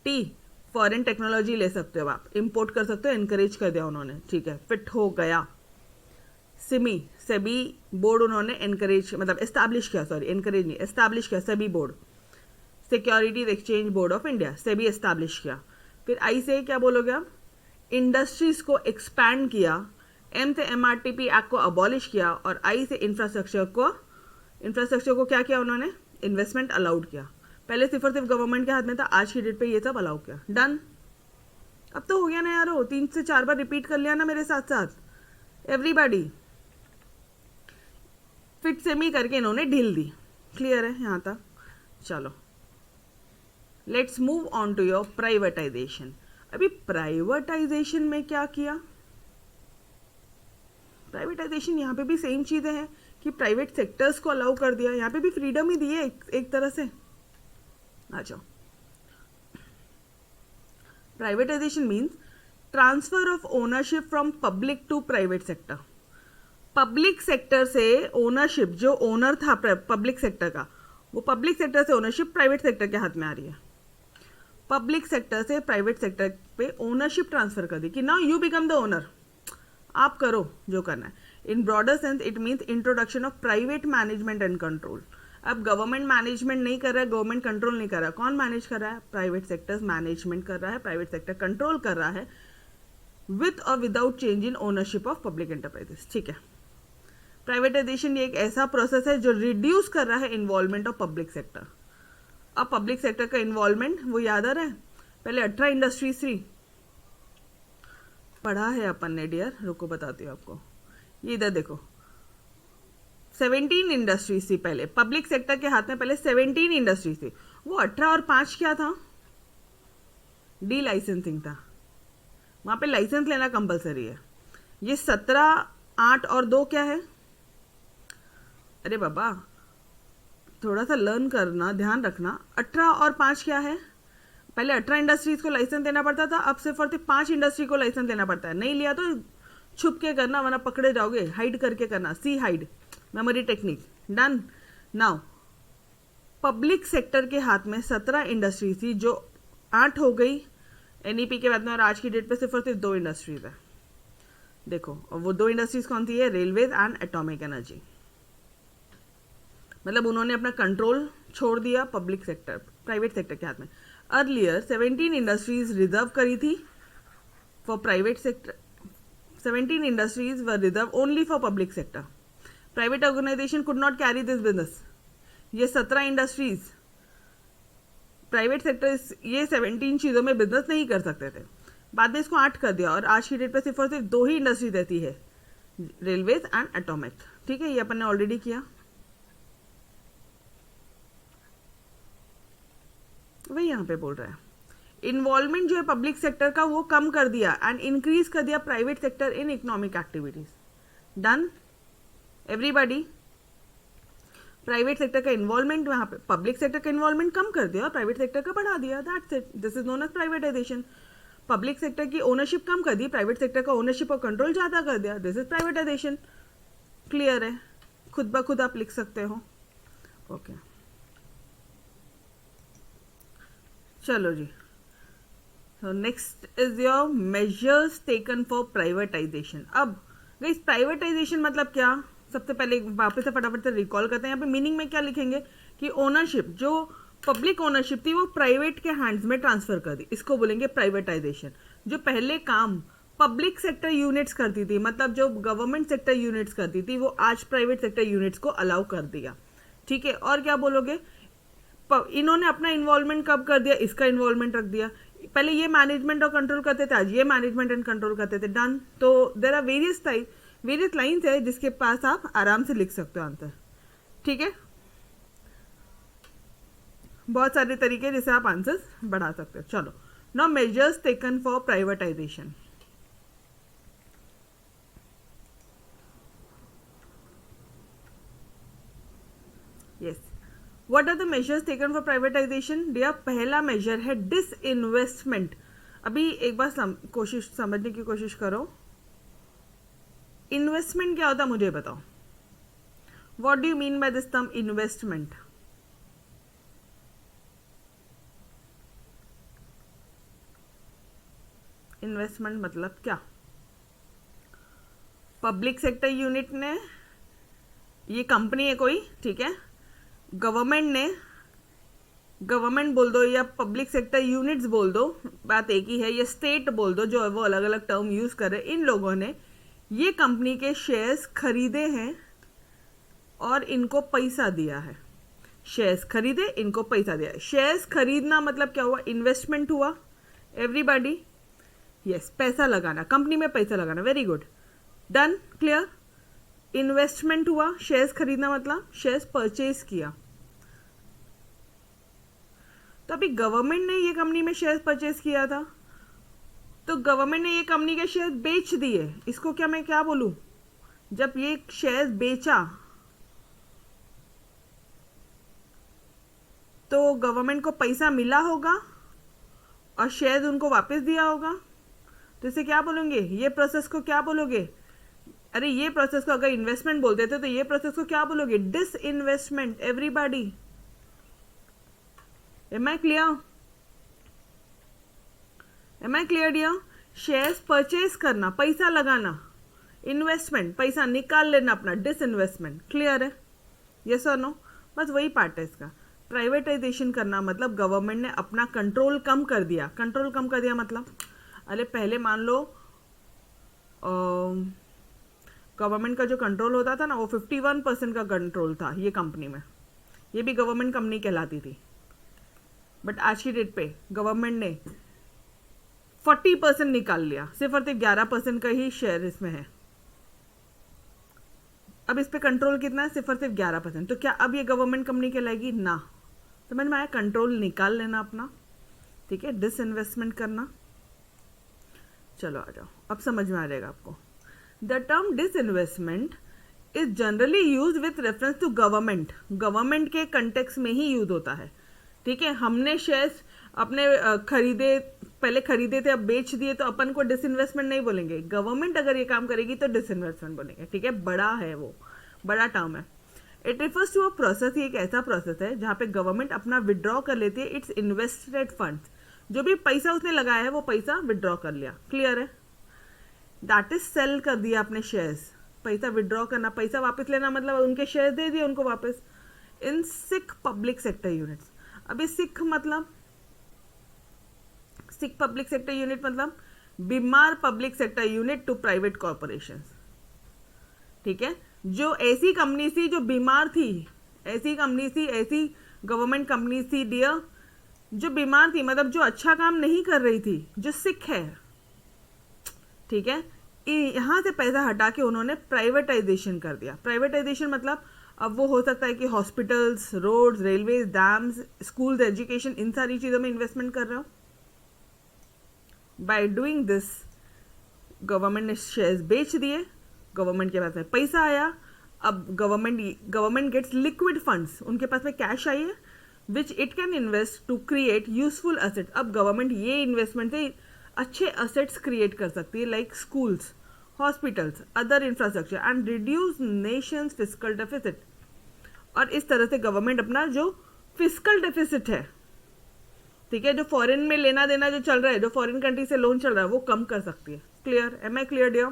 टी फॉरेन टेक्नोलॉजी ले सकते हो आप, इंपोर्ट कर सकते हो, इनकरेज कर दिया उन्होंने, ठीक है, फिट हो गया। सिमी सेबी बोर्ड उन्होंने एनकरेज मतलब एस्टैब्लिश किया, सॉरी एनकरेज नहीं एस्टैब्लिश किया, SEBI board, securities exchange board of India, SEBI establish किया। फिर आई से क्या बोलोगे आप, इंडस्ट्रीज को एक्सपैंड किया, एम से एमआरटीपी एक्ट को अबॉलिश किया, और आई से इंफ्रास्ट्रक्चर को क्या किया उन्होंने, इन्वेस्टमेंट अलाउड किया। पहले सिर्फ और सिर्फ गवर्नमेंट के हाथ में था, आज की डेट पे ये सब अलाउ किया, डन। अब तो हो गया ना यारो, 3 से 4 बार रिपीट कर लिया ना मेरे साथ साथ एवरीबॉडी, फिट सेमी करके इन्होंने ढील दी, क्लियर है यहाँ तक। चलो let's move on to your privatisation. अभी प्राइवेटाइजेशन में क्या किया, प्राइवेटाइजेशन यहाँ पे भी सेम चीज़ें हैं कि प्राइवेट सेक्टर्स को अलाउ कर दिया, यहाँ पे भी फ्रीडम ही दी है एक तरह से। आ जाओ, privatisation means transfer of ownership from public to private sector. Public sector से ओनरशिप, जो ओनर था पब्लिक सेक्टर का, वो पब्लिक सेक्टर से ओनरशिप प्राइवेट सेक्टर के हाथ में आ रही है। पब्लिक सेक्टर से प्राइवेट सेक्टर पे ओनरशिप ट्रांसफर कर दी कि now you become the owner, आप करो जो करना है। In broader sense it means introduction of private management and control. अब गवर्नमेंट मैनेजमेंट नहीं कर रहा है, गवर्नमेंट कंट्रोल नहीं कर रहा है, कौन मैनेज कर रहा है? प्राइवेट सेक्टर मैनेजमेंट कर रहा है, प्राइवेट सेक्टर कंट्रोल कर रहा है, विथ और without change in ownership of public enterprises. ठीक है, प्राइवेटाइजेशन ये एक ऐसा प्रोसेस है जो रिड्यूस कर रहा है इन्वॉल्वमेंट ऑफ पब्लिक सेक्टर। अब पब्लिक सेक्टर का इन्वॉल्वमेंट वो याद आ रहा है, पहले 18 इंडस्ट्रीज थी, पढ़ा है अपन ने डियर, रुको बताती हूँ आपको। ये इधर देखो, 17 इंडस्ट्रीज थी पहले, पब्लिक सेक्टर के हाथ में पहले 17 इंडस्ट्रीज थी। वो 18 और 5 क्या था? डी लाइसेंसिंग था, वहां पे लाइसेंस लेना कंपलसरी है। ये 17, 8 और 2 क्या है? अरे बाबा थोड़ा सा लर्न करना, ध्यान रखना। 18 और 5 क्या है? पहले 18 इंडस्ट्रीज को लाइसेंस देना पड़ता था, अब सिर्फ और सिर्फ 5 इंडस्ट्री को लाइसेंस देना पड़ता है। नहीं लिया तो छुप के करना, वरना पकड़े जाओगे, हाइड करके करना, see hide memory technique. Done. Now public sector के हाथ में 17 इंडस्ट्रीज थी, जो 8 हो गई एनईपी के बाद में, और आज की डेट पे सिर्फ और सिर्फ 2 इंडस्ट्रीज है। देखो, और वो 2 इंडस्ट्रीज कौन सी है? Railways and atomic energy. मतलब उन्होंने अपना कंट्रोल छोड़ दिया पब्लिक सेक्टर, प्राइवेट सेक्टर के हाथ में। अर्लियर 17 इंडस्ट्रीज रिजर्व करी थी for private sector, 17 industries were reserve only for public sector. Private organisation could not carry this business. ये 17 इंडस्ट्रीज प्राइवेट सेक्टर ये 17 चीज़ों में बिजनेस नहीं कर सकते थे। बाद में इसको 8 कर दिया, और आज की डेट पे सिर्फ और सिर्फ 2 ही इंडस्ट्री रहती है, रेलवेज एंड एटॉमिक। ठीक है, ये अपन ने ऑलरेडी किया। वही यहाँ पे बोल रहा है, इन्वॉल्वमेंट जो है पब्लिक सेक्टर का वो कम कर दिया एंड इंक्रीज कर दिया private sector in economic activities. Done everybody. Private sector का इन्वॉल्वमेंट, वहाँ पे पब्लिक सेक्टर का इन्वॉल्वमेंट कम कर दिया और प्राइवेट सेक्टर का बढ़ा दिया। That's it, this is known as privatisation. Public sector की ओनरशिप कम कर दी, प्राइवेट सेक्टर का ओनरशिप और कंट्रोल ज़्यादा कर दिया, दिस इज प्राइवेटाइजेशन। क्लियर है, खुद ब खुद आप लिख सकते हो। ओके चलो जी, so next is your measures taken for privatisation. अब गाइस प्राइवेटाइजेशन मतलब क्या? सबसे पहले वापस से फटाफट से रिकॉल करते हैं। यहाँ पे मीनिंग में क्या लिखेंगे कि ओनरशिप, जो पब्लिक ओनरशिप थी वो प्राइवेट के हैंड्स में ट्रांसफर कर दी, इसको बोलेंगे प्राइवेटाइजेशन। जो पहले काम पब्लिक सेक्टर यूनिट्स करती थी, मतलब जो गवर्नमेंट सेक्टर यूनिट्स करती थी, वो आज प्राइवेट सेक्टर यूनिट्स को अलाउ कर दिया। ठीक है, और क्या बोलोगे? इन्होंने अपना इन्वॉल्वमेंट कब कर दिया? इसका इन्वॉल्वमेंट रख दिया। पहले ये मैनेजमेंट और कंट्रोल करते थे, आज ये मैनेजमेंट एंड कंट्रोल करते थे। डन। तो देयर आर वेरियस लाइन्स है जिसके पास आप आराम से लिख सकते हो आंसर। ठीक है, बहुत सारे तरीके जिससे आप आंसर्स बढ़ा सकते हो। चलो, now measures taken for privatisation. Yes, what are the measures taken for privatisation? Dear, पहला मेजर है डिसइन्वेस्टमेंट। अभी एक बार कोशिश समझने की कोशिश करो, इन्वेस्टमेंट क्या होता है मुझे बताओ। What do you mean by this term investment? Investment मतलब क्या? पब्लिक सेक्टर यूनिट ने, ये कंपनी है कोई, ठीक है, गवर्नमेंट बोल दो या पब्लिक सेक्टर यूनिट्स बोल दो, बात एक ही है, या स्टेट बोल दो, जो है वो अलग अलग टर्म यूज करे। इन लोगों ने ये कंपनी के शेयर्स खरीदे हैं और इनको पैसा दिया है। शेयर्स खरीदे, इनको पैसा दिया है। शेयर्स खरीदना मतलब क्या हुआ? इन्वेस्टमेंट हुआ। एवरीबॉडी, यस, पैसा लगाना, कंपनी में पैसा लगाना। Very good, done, clear. Investment हुआ, शेयर्स खरीदना मतलब शेयर्स परचेज किया। तो अभी गवर्नमेंट ने ये कंपनी में शेयर्स परचेज किया था, तो गवर्नमेंट ने ये कंपनी के शेयर्स बेच दिए। इसको क्या मैं क्या बोलूं? जब ये शेयर्स बेचा तो गवर्नमेंट को पैसा मिला होगा और शेयर्स उनको वापस दिया होगा, तो इसे क्या बोलेंगे? ये प्रोसेस को क्या बोलोगे? अरे ये प्रोसेस को अगर इन्वेस्टमेंट बोलते थे तो ये प्रोसेस को क्या बोलोगे? Disinvestment. Everybody, am I clear? Am I clear dear? Shares purchase करना, पैसा लगाना, इन्वेस्टमेंट पैसा निकाल लेना अपना, डिस इन्वेस्टमेंट। क्लियर है? यस और नो? बस वही पार्ट है इसका। प्राइवेटाइजेशन करना मतलब गवर्नमेंट ने अपना कंट्रोल कम कर दिया। कंट्रोल कम कर दिया मतलब, अरे पहले मान लो गवर्नमेंट का जो कंट्रोल होता था ना वो 51% का कंट्रोल था ये कंपनी में, ये भी गवर्नमेंट कंपनी कहलाती थी। बट आज की डेट पे गवर्नमेंट ने 40% निकाल लिया, सिर्फ और सिर्फ 11% का ही शेयर इसमें है। अब इस पे कंट्रोल कितना है? सिर्फ और सिर्फ 11%। तो क्या अब ये गवर्नमेंट कंपनी कहलाएगी? ना। समझ में आया? कंट्रोल निकाल लेना अपना, ठीक है, डिसइन्वेस्टमेंट करना। चलो आ जाओ, अब समझ में आ जाएगा आपको। The term disinvestment is generally use with reference to government. Government के कंटेक्स में ही यूज होता है, ठीक है। हमने शेयर्स अपने खरीदे, पहले खरीदे थे अब बेच दिए, तो अपन को डिसइन्वेस्टमेंट नहीं बोलेंगे। गवर्नमेंट अगर ये काम करेगी तो डिसइन्वेस्टमेंट बोलेंगे, ठीक है। बड़ा है वो, बड़ा टर्म है। It refers to a process, ये एक ऐसा प्रोसेस है जहाँ पे गवर्नमेंट अपना विड्रॉ कर लेती है इट्स इन्वेस्टेड फंड्स। जो भी पैसा उसने लगाया है वो पैसा विड्रॉ कर लिया। क्लियर है? दैट इज सेल कर दिया अपने शेयर्स। पैसा विड्रॉ करना, पैसा वापस लेना मतलब उनके शेयर दे दिए उनको वापस। In sick public sector units. अभी सिख मतलब, सिख पब्लिक सेक्टर यूनिट मतलब बीमार public sector unit to private corporations, ठीक है। जो ऐसी कंपनी थी जो बीमार थी, ऐसी कंपनी थी, ऐसी गवर्नमेंट कंपनी थी डियर जो बीमार थी, मतलब जो अच्छा काम नहीं कर रही थी, जो सिख है, ठीक है। यहाँ से पैसा हटा के उन्होंने प्राइवेटाइजेशन कर दिया। प्राइवेटाइजेशन मतलब अब वो हो सकता है कि hospitals, roads, railways, dams, schools, education, इन सारी चीज़ों में इन्वेस्टमेंट कर रहे हो। बाय डूइंग दिस गवर्नमेंट ने शेयर्स बेच दिए, गवर्नमेंट के पास में पैसा आया। अब गवर्नमेंट गेट्स लिक्विड फंड्स, उनके पास में कैश आई है which it can invest to create useful asset. अब गवर्नमेंट ये इन्वेस्टमेंट से अच्छे असेट्स क्रिएट कर सकती है, like schools, hospitals, other infrastructure and reduce nation's fiscal deficit. और इस तरह से गवर्नमेंट अपना जो फिस्कल डेफिसिट है, ठीक है, जो फॉरेन में लेना देना जो चल रहा है, जो फॉरेन कंट्री से लोन चल रहा है, वो कम कर सकती है। Clear? Am I clear dear?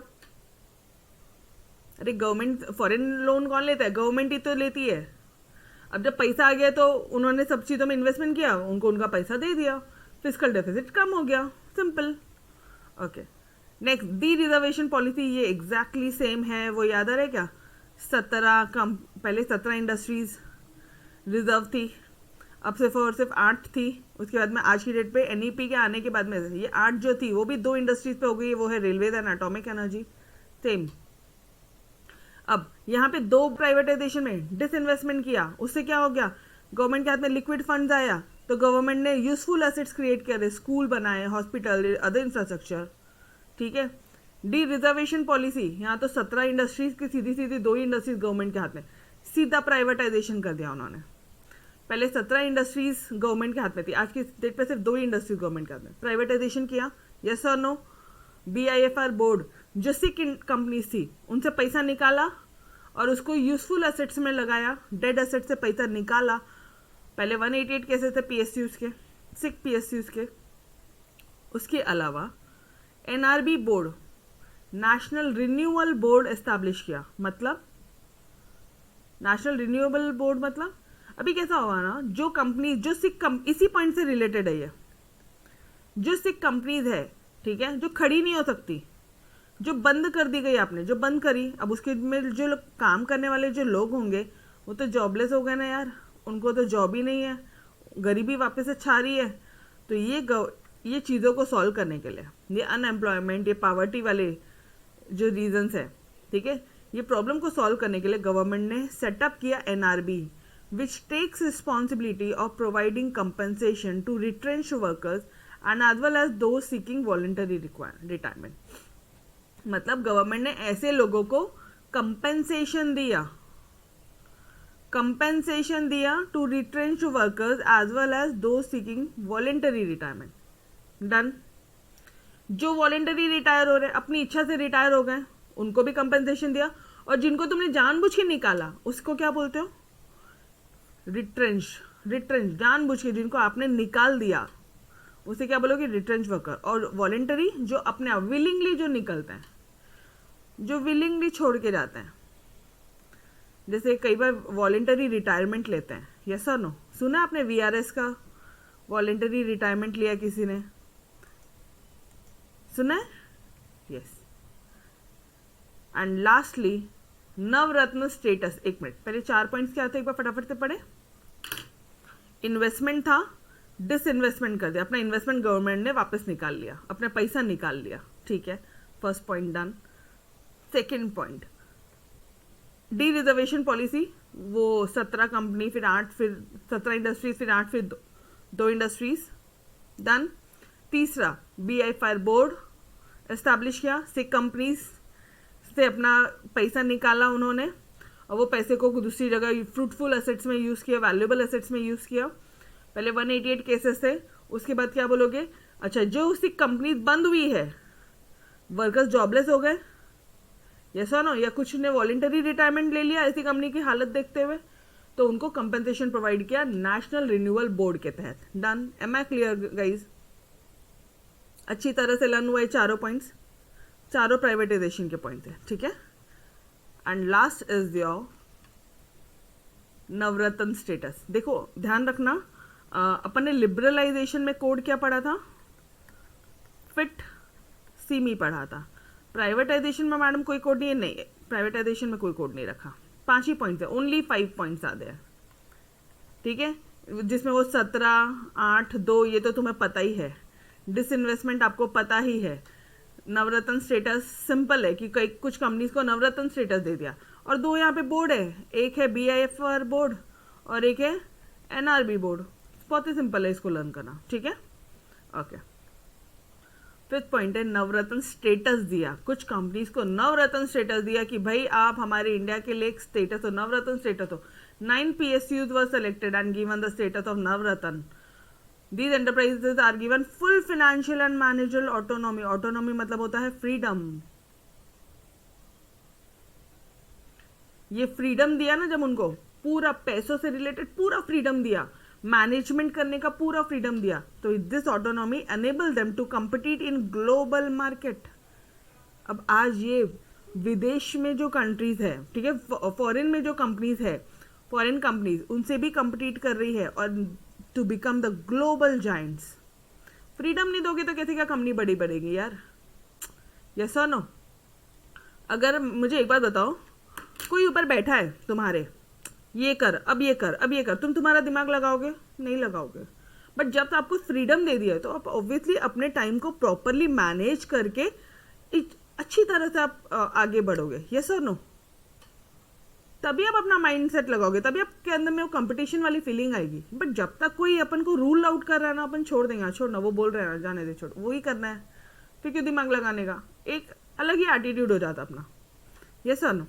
अरे गवर्नमेंट, फॉरेन लोन कौन लेता है? गवर्नमेंट ही तो लेती है। अब जब पैसा आ गया तो उन्होंने सब चीज़ों में इन्वेस्टमेंट किया, उनको उनका पैसा दे दिया, फिस्कल डेफिसिट कम हो गया, simple. Okay, next D reservation policy, ये एग्जैक्टली सेम है। वो याद आ रहा है क्या? 17 पहले 17 इंडस्ट्रीज रिजर्व थी, अब सिर्फ और सिर्फ 8 थी। उसके बाद में आज की डेट पे एनईपी के आने के बाद में ये 8 जो थी वो भी 2 इंडस्ट्रीज पे हो गई, वो है railways and atomic energy, same. अब यहाँ पे 2 प्राइवेटाइजेशन में डिसइन्वेस्टमेंट किया, उससे क्या हो गया? गवर्नमेंट के हाथ में लिक्विड फंड्स आया, तो गवर्नमेंट ने यूजफुल एसेट्स क्रिएट करे, स्कूल बनाए, हॉस्पिटल, अदर इंफ्रास्ट्रक्चर, ठीक है। डी रिजर्वेशन पॉलिसी, यहाँ तो 17 इंडस्ट्रीज की सीधी सीधी 2 ही इंडस्ट्रीज गवर्नमेंट के हाथ में, सीधा प्राइवेटाइजेशन कर दिया उन्होंने। पहले 17 इंडस्ट्रीज गवर्नमेंट के हाथ में थी, आज की डेट पे सिर्फ 2 ही इंडस्ट्रीज गवर्नमेंट के हाथ में। प्राइवेटाइजेशन किया, यस और नो? BIFR बोर्ड जो सिक कंपनीज थी उनसे पैसा निकाला और उसको यूजफुल एसेट्स में लगाया, डेड एसेट से पैसा निकाला। पहले 188 केसेस थे PSUs के, सिक PSUs के। उसके अलावा NRB board, national renewal board establish किया। मतलब नेशनल रिन्यूएबल बोर्ड मतलब अभी कैसा होगा ना, जो कंपनी जो सिक इसी पॉइंट से रिलेटेड है ये, जो सिक कंपनीज है, ठीक है, जो खड़ी नहीं हो सकती, जो बंद कर दी गई आपने, जो बंद करी, अब उसके में जो लोग काम करने वाले जो लोग होंगे वो तो जॉबलेस हो गए ना यार, उनको तो जॉब ही नहीं है, गरीबी वापस से छा रही है। तो ये चीज़ों को सॉल्व करने के लिए, ये अनएम्प्लॉयमेंट, ये पावर्टी वाले जो रीजंस है, ठीक है, ये प्रॉब्लम को सॉल्व करने के लिए गवर्नमेंट ने सेटअप किया NRB, which takes responsibility of providing compensation to retrenched workers and as well as those seeking voluntary retirement। मतलब गवर्नमेंट ने ऐसे लोगों को कंपेंसेशन दिया to retrenched workers as well as those seeking voluntary retirement. Done. जो वॉलेंटरी रिटायर हो रहे हैं, अपनी इच्छा से रिटायर हो गए, उनको भी कंपनसेशन दिया, और जिनको तुमने जानबूझ के निकाला उसको क्या बोलते हो? रिट्रेंच। रिट्रेंच जानबूझ के जिनको आपने निकाल दिया उसे क्या बोलोगे? Retrench worker. और वॉलेंटरी जो अपने आप विलिंगली जो निकलते हैं, जो विलिंगली छोड़ के जाते हैं, जैसे कई बार वॉलेंटरी रिटायरमेंट लेते हैं, यस और नो? सुना आपने वीआरएस का वॉलेंटरी रिटायरमेंट लिया किसी ने? सुना है? Yes. And lastly Navratna status. एक मिनट, पहले 4 पॉइंट्स क्या थे एक बार फटाफट से पढ़े। इन्वेस्टमेंट था, डिसइन्वेस्टमेंट कर दिया, अपना इन्वेस्टमेंट गवर्नमेंट ने वापस निकाल लिया, अपना पैसा निकाल लिया, ठीक है, first point done. Second point, D reservation policy, वो 17 कंपनी, फिर 8, फिर 17 इंडस्ट्रीज, फिर 8, फिर 2 इंडस्ट्रीज, डन। तीसरा, BIFR बोर्ड एस्टैब्लिश किया, 6 कंपनीज से अपना पैसा निकाला उन्होंने, और वो पैसे को दूसरी जगह फ्रूटफुल एसेट्स में यूज़ किया, वैल्यूएबल एसेट्स में यूज़ किया। पहले 188 केसेस थे, उसके बाद क्या बोलोगे? अच्छा, जो उसकी कंपनी बंद हुई है, वर्कर्स जॉबलेस हो गए, यस और नो? या कुछ ने वॉलेंटरी रिटायरमेंट ले लिया ऐसी कंपनी की हालत देखते हुए, तो उनको कंपनसेशन प्रोवाइड किया नेशनल रिन्यूअल बोर्ड के तहत। Done. Am I clear guys? अच्छी तरह से लर्न हुआ है चारों पॉइंट्स, चारों प्राइवेटाइजेशन के पॉइंट है, ठीक है। And last is your Navratna status. देखो ध्यान रखना, अपन ने लिबरलाइजेशन में कोड क्या पढ़ा था? फिट सीमी पढ़ा था। प्राइवेटाइजेशन में मैडम कोई कोड नहीं है? नहीं, प्राइवेटाइजेशन में कोई कोड नहीं रखा, 5 ही पॉइंट्स है, ओनली 5 पॉइंट्स आते हैं, ठीक है, जिसमें वो 17, 8, 2 ये तो तुम्हें पता ही है, डिसइन्वेस्टमेंट आपको पता ही है, नवरत्न स्टेटस सिंपल है कि कई कुछ कंपनीज को नवरत्न स्टेटस दे दिया, और 2 यहाँ पे बोर्ड है, एक है BIFR बोर्ड और एक है NRB बोर्ड, बहुत ही सिंपल है इसको लर्न करना, ठीक है, ओके। फिफ्थ पॉइंट है नवरत्न स्टेटस दिया, कुछ कंपनीज को नवरत्न स्टेटस दिया कि भाई आप हमारे इंडिया के लिए एक स्टेटस हो, नवरत्न स्टेटस हो। 9 PSUs were selected and given the status of Navratna. These enterprises are given full financial and managerial autonomy. Autonomy मतलब होता है freedom. ये freedom दिया ना जब उनको, पूरा पैसों से related पूरा freedom दिया, मैनेजमेंट करने का पूरा freedom दिया, तो this autonomy enable them to compete in global market. अब आज ये विदेश में जो कंट्रीज है, ठीक है, फॉरेन में जो कंपनीज है, फॉरेन कंपनीज उनसे भी compete कर रही है, और to become the global giants. Freedom नहीं दोगे तो कैसे क्या कंपनी बड़ी बढ़ेगी यार, यस और नो? अगर मुझे एक बात बताओ, कोई ऊपर बैठा है तुम्हारे, ये कर, अब ये कर, अब ये कर, तुम तुम्हारा दिमाग लगाओगे? नहीं लगाओगे। बट जब तो आपको फ्रीडम दे दिया है, तो आप ऑब्वियसली अपने टाइम को प्रॉपरली मैनेज करके एक अच्छी तरह से आप आगे बढ़ोगे, यस और नो? तभी आप अपना माइंड सेट लगाओगे, तभी आपके अंदर में वो कंपटीशन वाली फीलिंग आएगी। बट जब तक कोई अपन को रूल आउट कर रहा है ना, अपन छोड़ देंगे, छोड़ना, वो बोल रहे हैं जाने दे, छोड़, वही करना है, फिर क्यों दिमाग लगाने का? एक अलग ही एटीट्यूड हो जाता अपना, यस सर नो?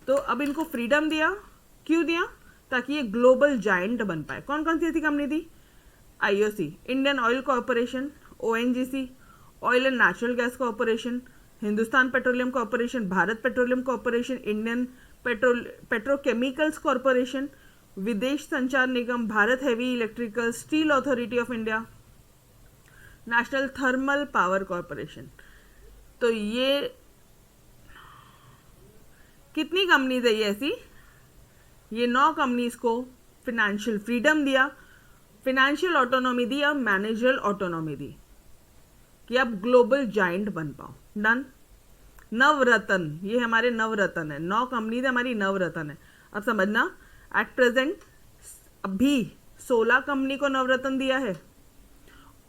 तो अब इनको फ्रीडम दिया, क्यों दिया? ताकि ये ग्लोबल जायंट बन पाए। कौन कौन सी ऐसी कंपनी थी? IOC, Indian Oil Corporation, ONGC, Oil and Natural Gas Corporation, Hindustan Petroleum Corporation, Bharat Petroleum Corporation, Indian Petrochemicals Corporation, Videsh Sanchar Nigam, Bharat Heavy Electrical Steel Authority of India, National Thermal Power Corporation. तो ये कितनी कंपनीज है ये ऐसी? ये 9 कंपनीज को फिनेंशियल फ्रीडम दिया, फिनेंशियल ऑटोनॉमी दी, और मैनेजरल ऑटोनॉमी दी कि आप ग्लोबल जाइंट बन पाओ। डन। नवरत्न, ये हमारे नवरत्न है, 9 कंपनीज हमारी नवरत्न है। अब समझना, एट प्रेजेंट अभी 16 कंपनी को नवरत्न दिया है,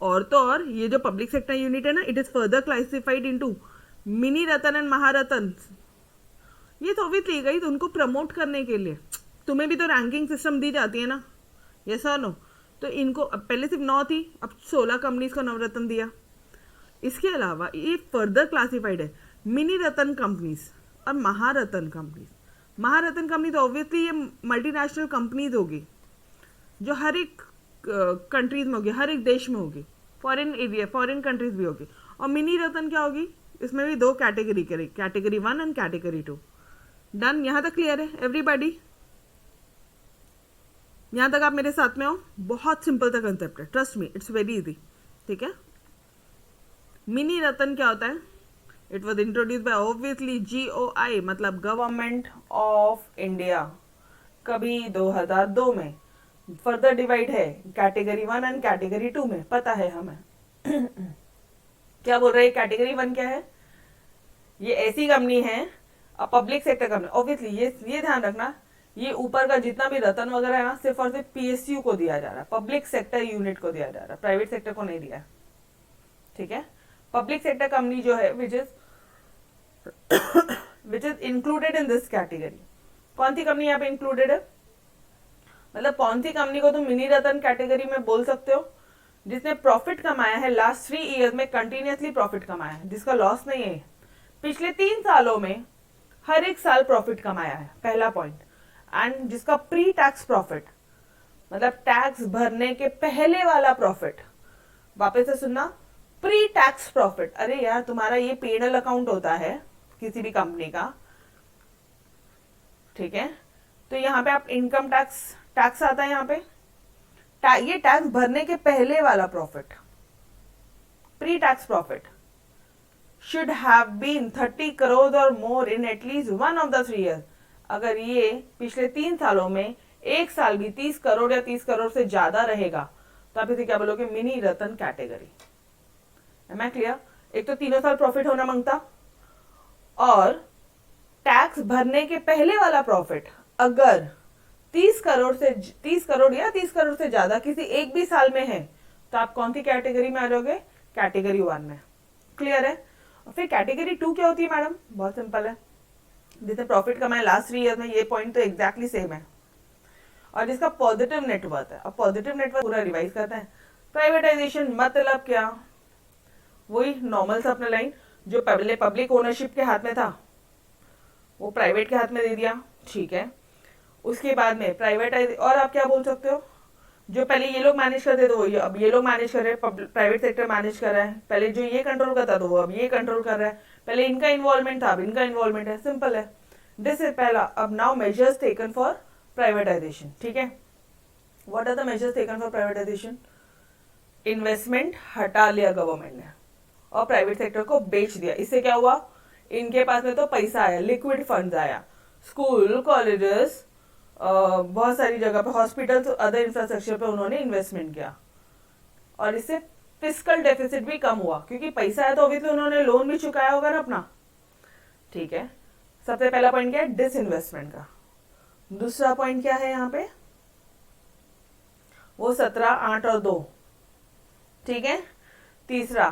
और तो और ये जो पब्लिक सेक्टर यूनिट है ना, it is further classified into mini Ratna and Maharatna. ये तो ऑब्वियसली गई, तो उनको प्रमोट करने के लिए तुम्हें भी तो रैंकिंग सिस्टम दी जाती है ना, यस और नो? तो इनको अब पहले सिर्फ 9 थी, अब 16 कंपनीज को नवरत्न दिया। इसके अलावा ये फर्दर क्लासिफाइड है मिनी रत्न कंपनीज और महारत्न कंपनीज। महारत्न कंपनी तो ऑब्वियसली ये मल्टीनेशनल कंपनीज होगी, जो हर एक कंट्रीज में होगी, हर एक देश में होगी, फॉरेन एरिया, फॉरेन कंट्रीज भी होगी। और मिनी रत्न क्या होगी? इसमें भी दो कैटेगरी करें, कैटेगरी 1 एंड कैटेगरी 2। डन, यहाँ तक क्लियर है एवरीबॉडी? यहाँ तक आप मेरे साथ में हो? बहुत सिंपल सा कंसेप्ट है, trust me, it's very easy. ठीक है, मिनी रतन क्या होता है? It was introduce by obviously GOI, मतलब गवर्नमेंट ऑफ इंडिया, कभी 2002 में। फर्दर डिवाइड है कैटेगरी 1 एंड कैटेगरी 2 में, पता है हमें। क्या बोल रहे हैं? कैटेगरी 1 क्या है? ये ऐसी कंपनी है, पब्लिक सेक्टर कंपनी। ऑब्वियसली ये ध्यान रखना, ये ऊपर का जितना भी रतन वगैरह है ना, सिर्फ और सिर्फ PSU को दिया जा रहा है, पब्लिक सेक्टर यूनिट को दिया जा रहा है, प्राइवेट सेक्टर को नहीं दिया। ठीक है, पब्लिक सेक्टर कंपनी जो है which is included in this category. कौन सी कंपनी यहाँ पे इंक्लूडेड है? मतलब कौन सी कंपनी को तुम मिनी रतन कैटेगरी में बोल सकते हो? जिसने प्रॉफिट कमाया है लास्ट 3 ईयर्स में, कंटिन्यूसली प्रॉफिट कमाया है, जिसका लॉस नहीं है। पिछले 3 सालों में हर एक साल प्रॉफिट कमाया है, पहला पॉइंट। एंड जिसका प्री टैक्स प्रॉफिट, मतलब टैक्स भरने के पहले वाला प्रॉफिट, वापस से सुनना, प्री टैक्स प्रॉफिट। अरे यार, तुम्हारा ये पेडल अकाउंट होता है किसी भी कंपनी का, ठीक है? तो यहाँ पे आप इनकम टैक्स आता है यहाँ पे, ये टैक्स भरने के पहले वाला profit, pre tax profit should have been 30 crore और more in at least 1 of the 3 years। अगर ये पिछले 3 सालों में एक साल भी 30 करोड़ या 30 करोड़ से ज्यादा रहेगा, तो आप इसे क्या बोलोगे? Mini Ratan category. Am I clear? एक तो तीनों साल प्रॉफिट होना मांगता, और टैक्स भरने के पहले वाला प्रॉफिट अगर 30 करोड़ या 30 करोड़ से ज्यादा किसी एक भी साल में है, तो आप कौन सी कैटेगरी में आ जाओगे? कैटेगरी 1 में। क्लियर है? और फिर कैटेगरी 2 क्या होती है मैडम? बहुत सिंपल है, जिसने प्रॉफिट कमाया लास्ट 3 ईयर में, ये पॉइंट तो एग्जैक्टली सेम है, और जिसका पॉजिटिव नेटवर्थ है। अब पॉजिटिव नेटवर्थ पूरा रिवाइज करते हैं। प्राइवेटाइजेशन मतलब क्या? वही नॉर्मल सा अपना लाइन, जो पहले पब्लिक ओनरशिप के हाथ में था वो प्राइवेट के हाथ में दे दिया, ठीक है? उसके बाद में प्राइवेटाइज, और आप क्या बोल सकते हो, जो पहले ये लोग मैनेज करते थे वो अब ये लोग मैनेज कर रहे हैं, प्राइवेट सेक्टर मैनेज कर रहा है। पहले जो ये कंट्रोल करता था वो अब ये कंट्रोल कर रहा है। पहले इनका इन्वॉल्वमेंट था, अब इनका इन्वॉल्वमेंट है। सिंपल है, दिस इज पहला। अब now measures taken for privatisation, ठीक है? What are the measures taken for privatisation? Investment हटा लिया गवर्नमेंट ने और प्राइवेट सेक्टर को बेच दिया। इससे क्या हुआ? इनके पास में तो पैसा आया, लिक्विड फंड्स आया, स्कूल, कॉलेजेस, बहुत सारी जगह पे, हॉस्पिटल्स, अदर इंफ्रास्ट्रक्चर पे उन्होंने इन्वेस्टमेंट किया, और इससे फिस्कल डेफिसिट भी कम हुआ, क्योंकि पैसा है तो ऑब्वियसली उन्होंने लोन भी चुकाया होगा ना अपना, ठीक है? सबसे पहला पॉइंट क्या है? डिसइन्वेस्टमेंट का। दूसरा पॉइंट क्या है यहाँ पे? वो 17, 8 और 2, ठीक है? तीसरा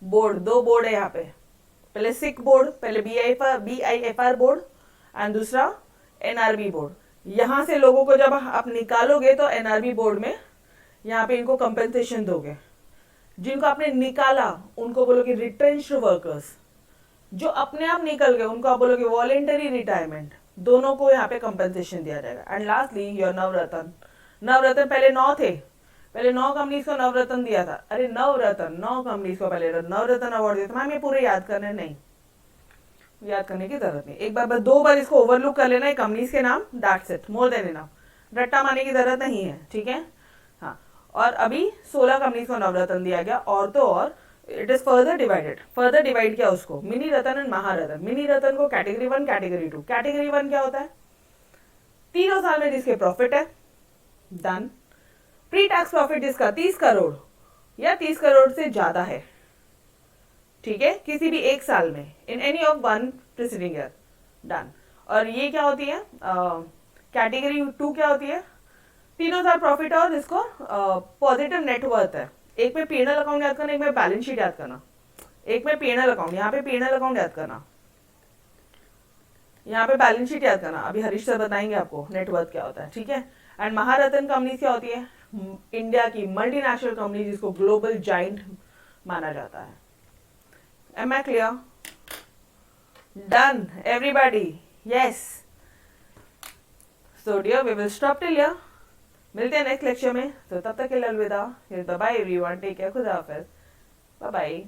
बोर्ड, 2 बोर्ड है यहाँ पे, पहले सिक बोर्ड, पहले BIFR बोर्ड, एंड दूसरा NRB बोर्ड। यहां से लोगों को जब आप निकालोगे तो NRB बोर्ड में यहाँ पे इनको कंपेंसेशन दोगे। जिनको आपने निकाला उनको बोलोगे रिटेंच्ड वर्कर्स, जो अपने आप निकल गए उनको आप बोलोगे वॉलेंटरी रिटायरमेंट। दोनों को यहाँ पे कंपेंसेशन दिया जाएगा। एंड लास्टली योर नवरत्न। नवरत्न पहले 9 थे, पहले 9 कंपनीज को नवरत्न दिया था। अरे नवरत्न, 9 कंपनीज को पहले नवरत्न अवार्ड दिया था। मैम ये पूरे याद करने नहीं, याद करने की जरूरत नहीं, एक बार बस 2 बार इसको ओवरलुक कर लेना है, कंपनीज के नाम, that's it, more than enough. रट्टा मारने की जरूरत नहीं है, ठीक है? हाँ, और अभी 16 कंपनीज को नवरत्न दिया गया, और तो और it is further divided. Further divide किया उसको, mini ratna and Maharatna. Mini ratna को कैटेगरी 1, कैटेगरी 2। कैटेगरी 1 क्या होता है? तीनों साल में जिसके प्रॉफिट है, डन। प्री टैक्स प्रॉफिट जिसका 30 करोड़ या 30 करोड़ से ज्यादा है, ठीक है, किसी भी एक साल में, in any of 1 preceding year, done. और ये क्या होती है? कैटेगरी 2 क्या होती है? तीनों साल प्रॉफिट और जिसको पॉजिटिव नेटवर्थ है। एक में P&L अकाउंट याद करना, एक में बैलेंस शीट याद करना। एक में P&L अकाउंट, यहाँ पे P&L अकाउंट याद करना, यहाँ पे बैलेंस शीट याद करना। अभी हरीश सर बताएंगे आपको नेटवर्थ क्या होता है, ठीक है? एंड महारत्न कंपनी क्या होती है? इंडिया की मल्टीनेशनल कंपनी जिसको ग्लोबल जाइंट माना जाता है। Am I clear? Done, everybody? Yes. So dear, we will stop till here. मिलते हैं नेक्स्ट लेक्चर में, तो तब तक के लिए अलविदा। बाय एवरीवन, टेक केयर, खुदा हाफिज, बाय बाय।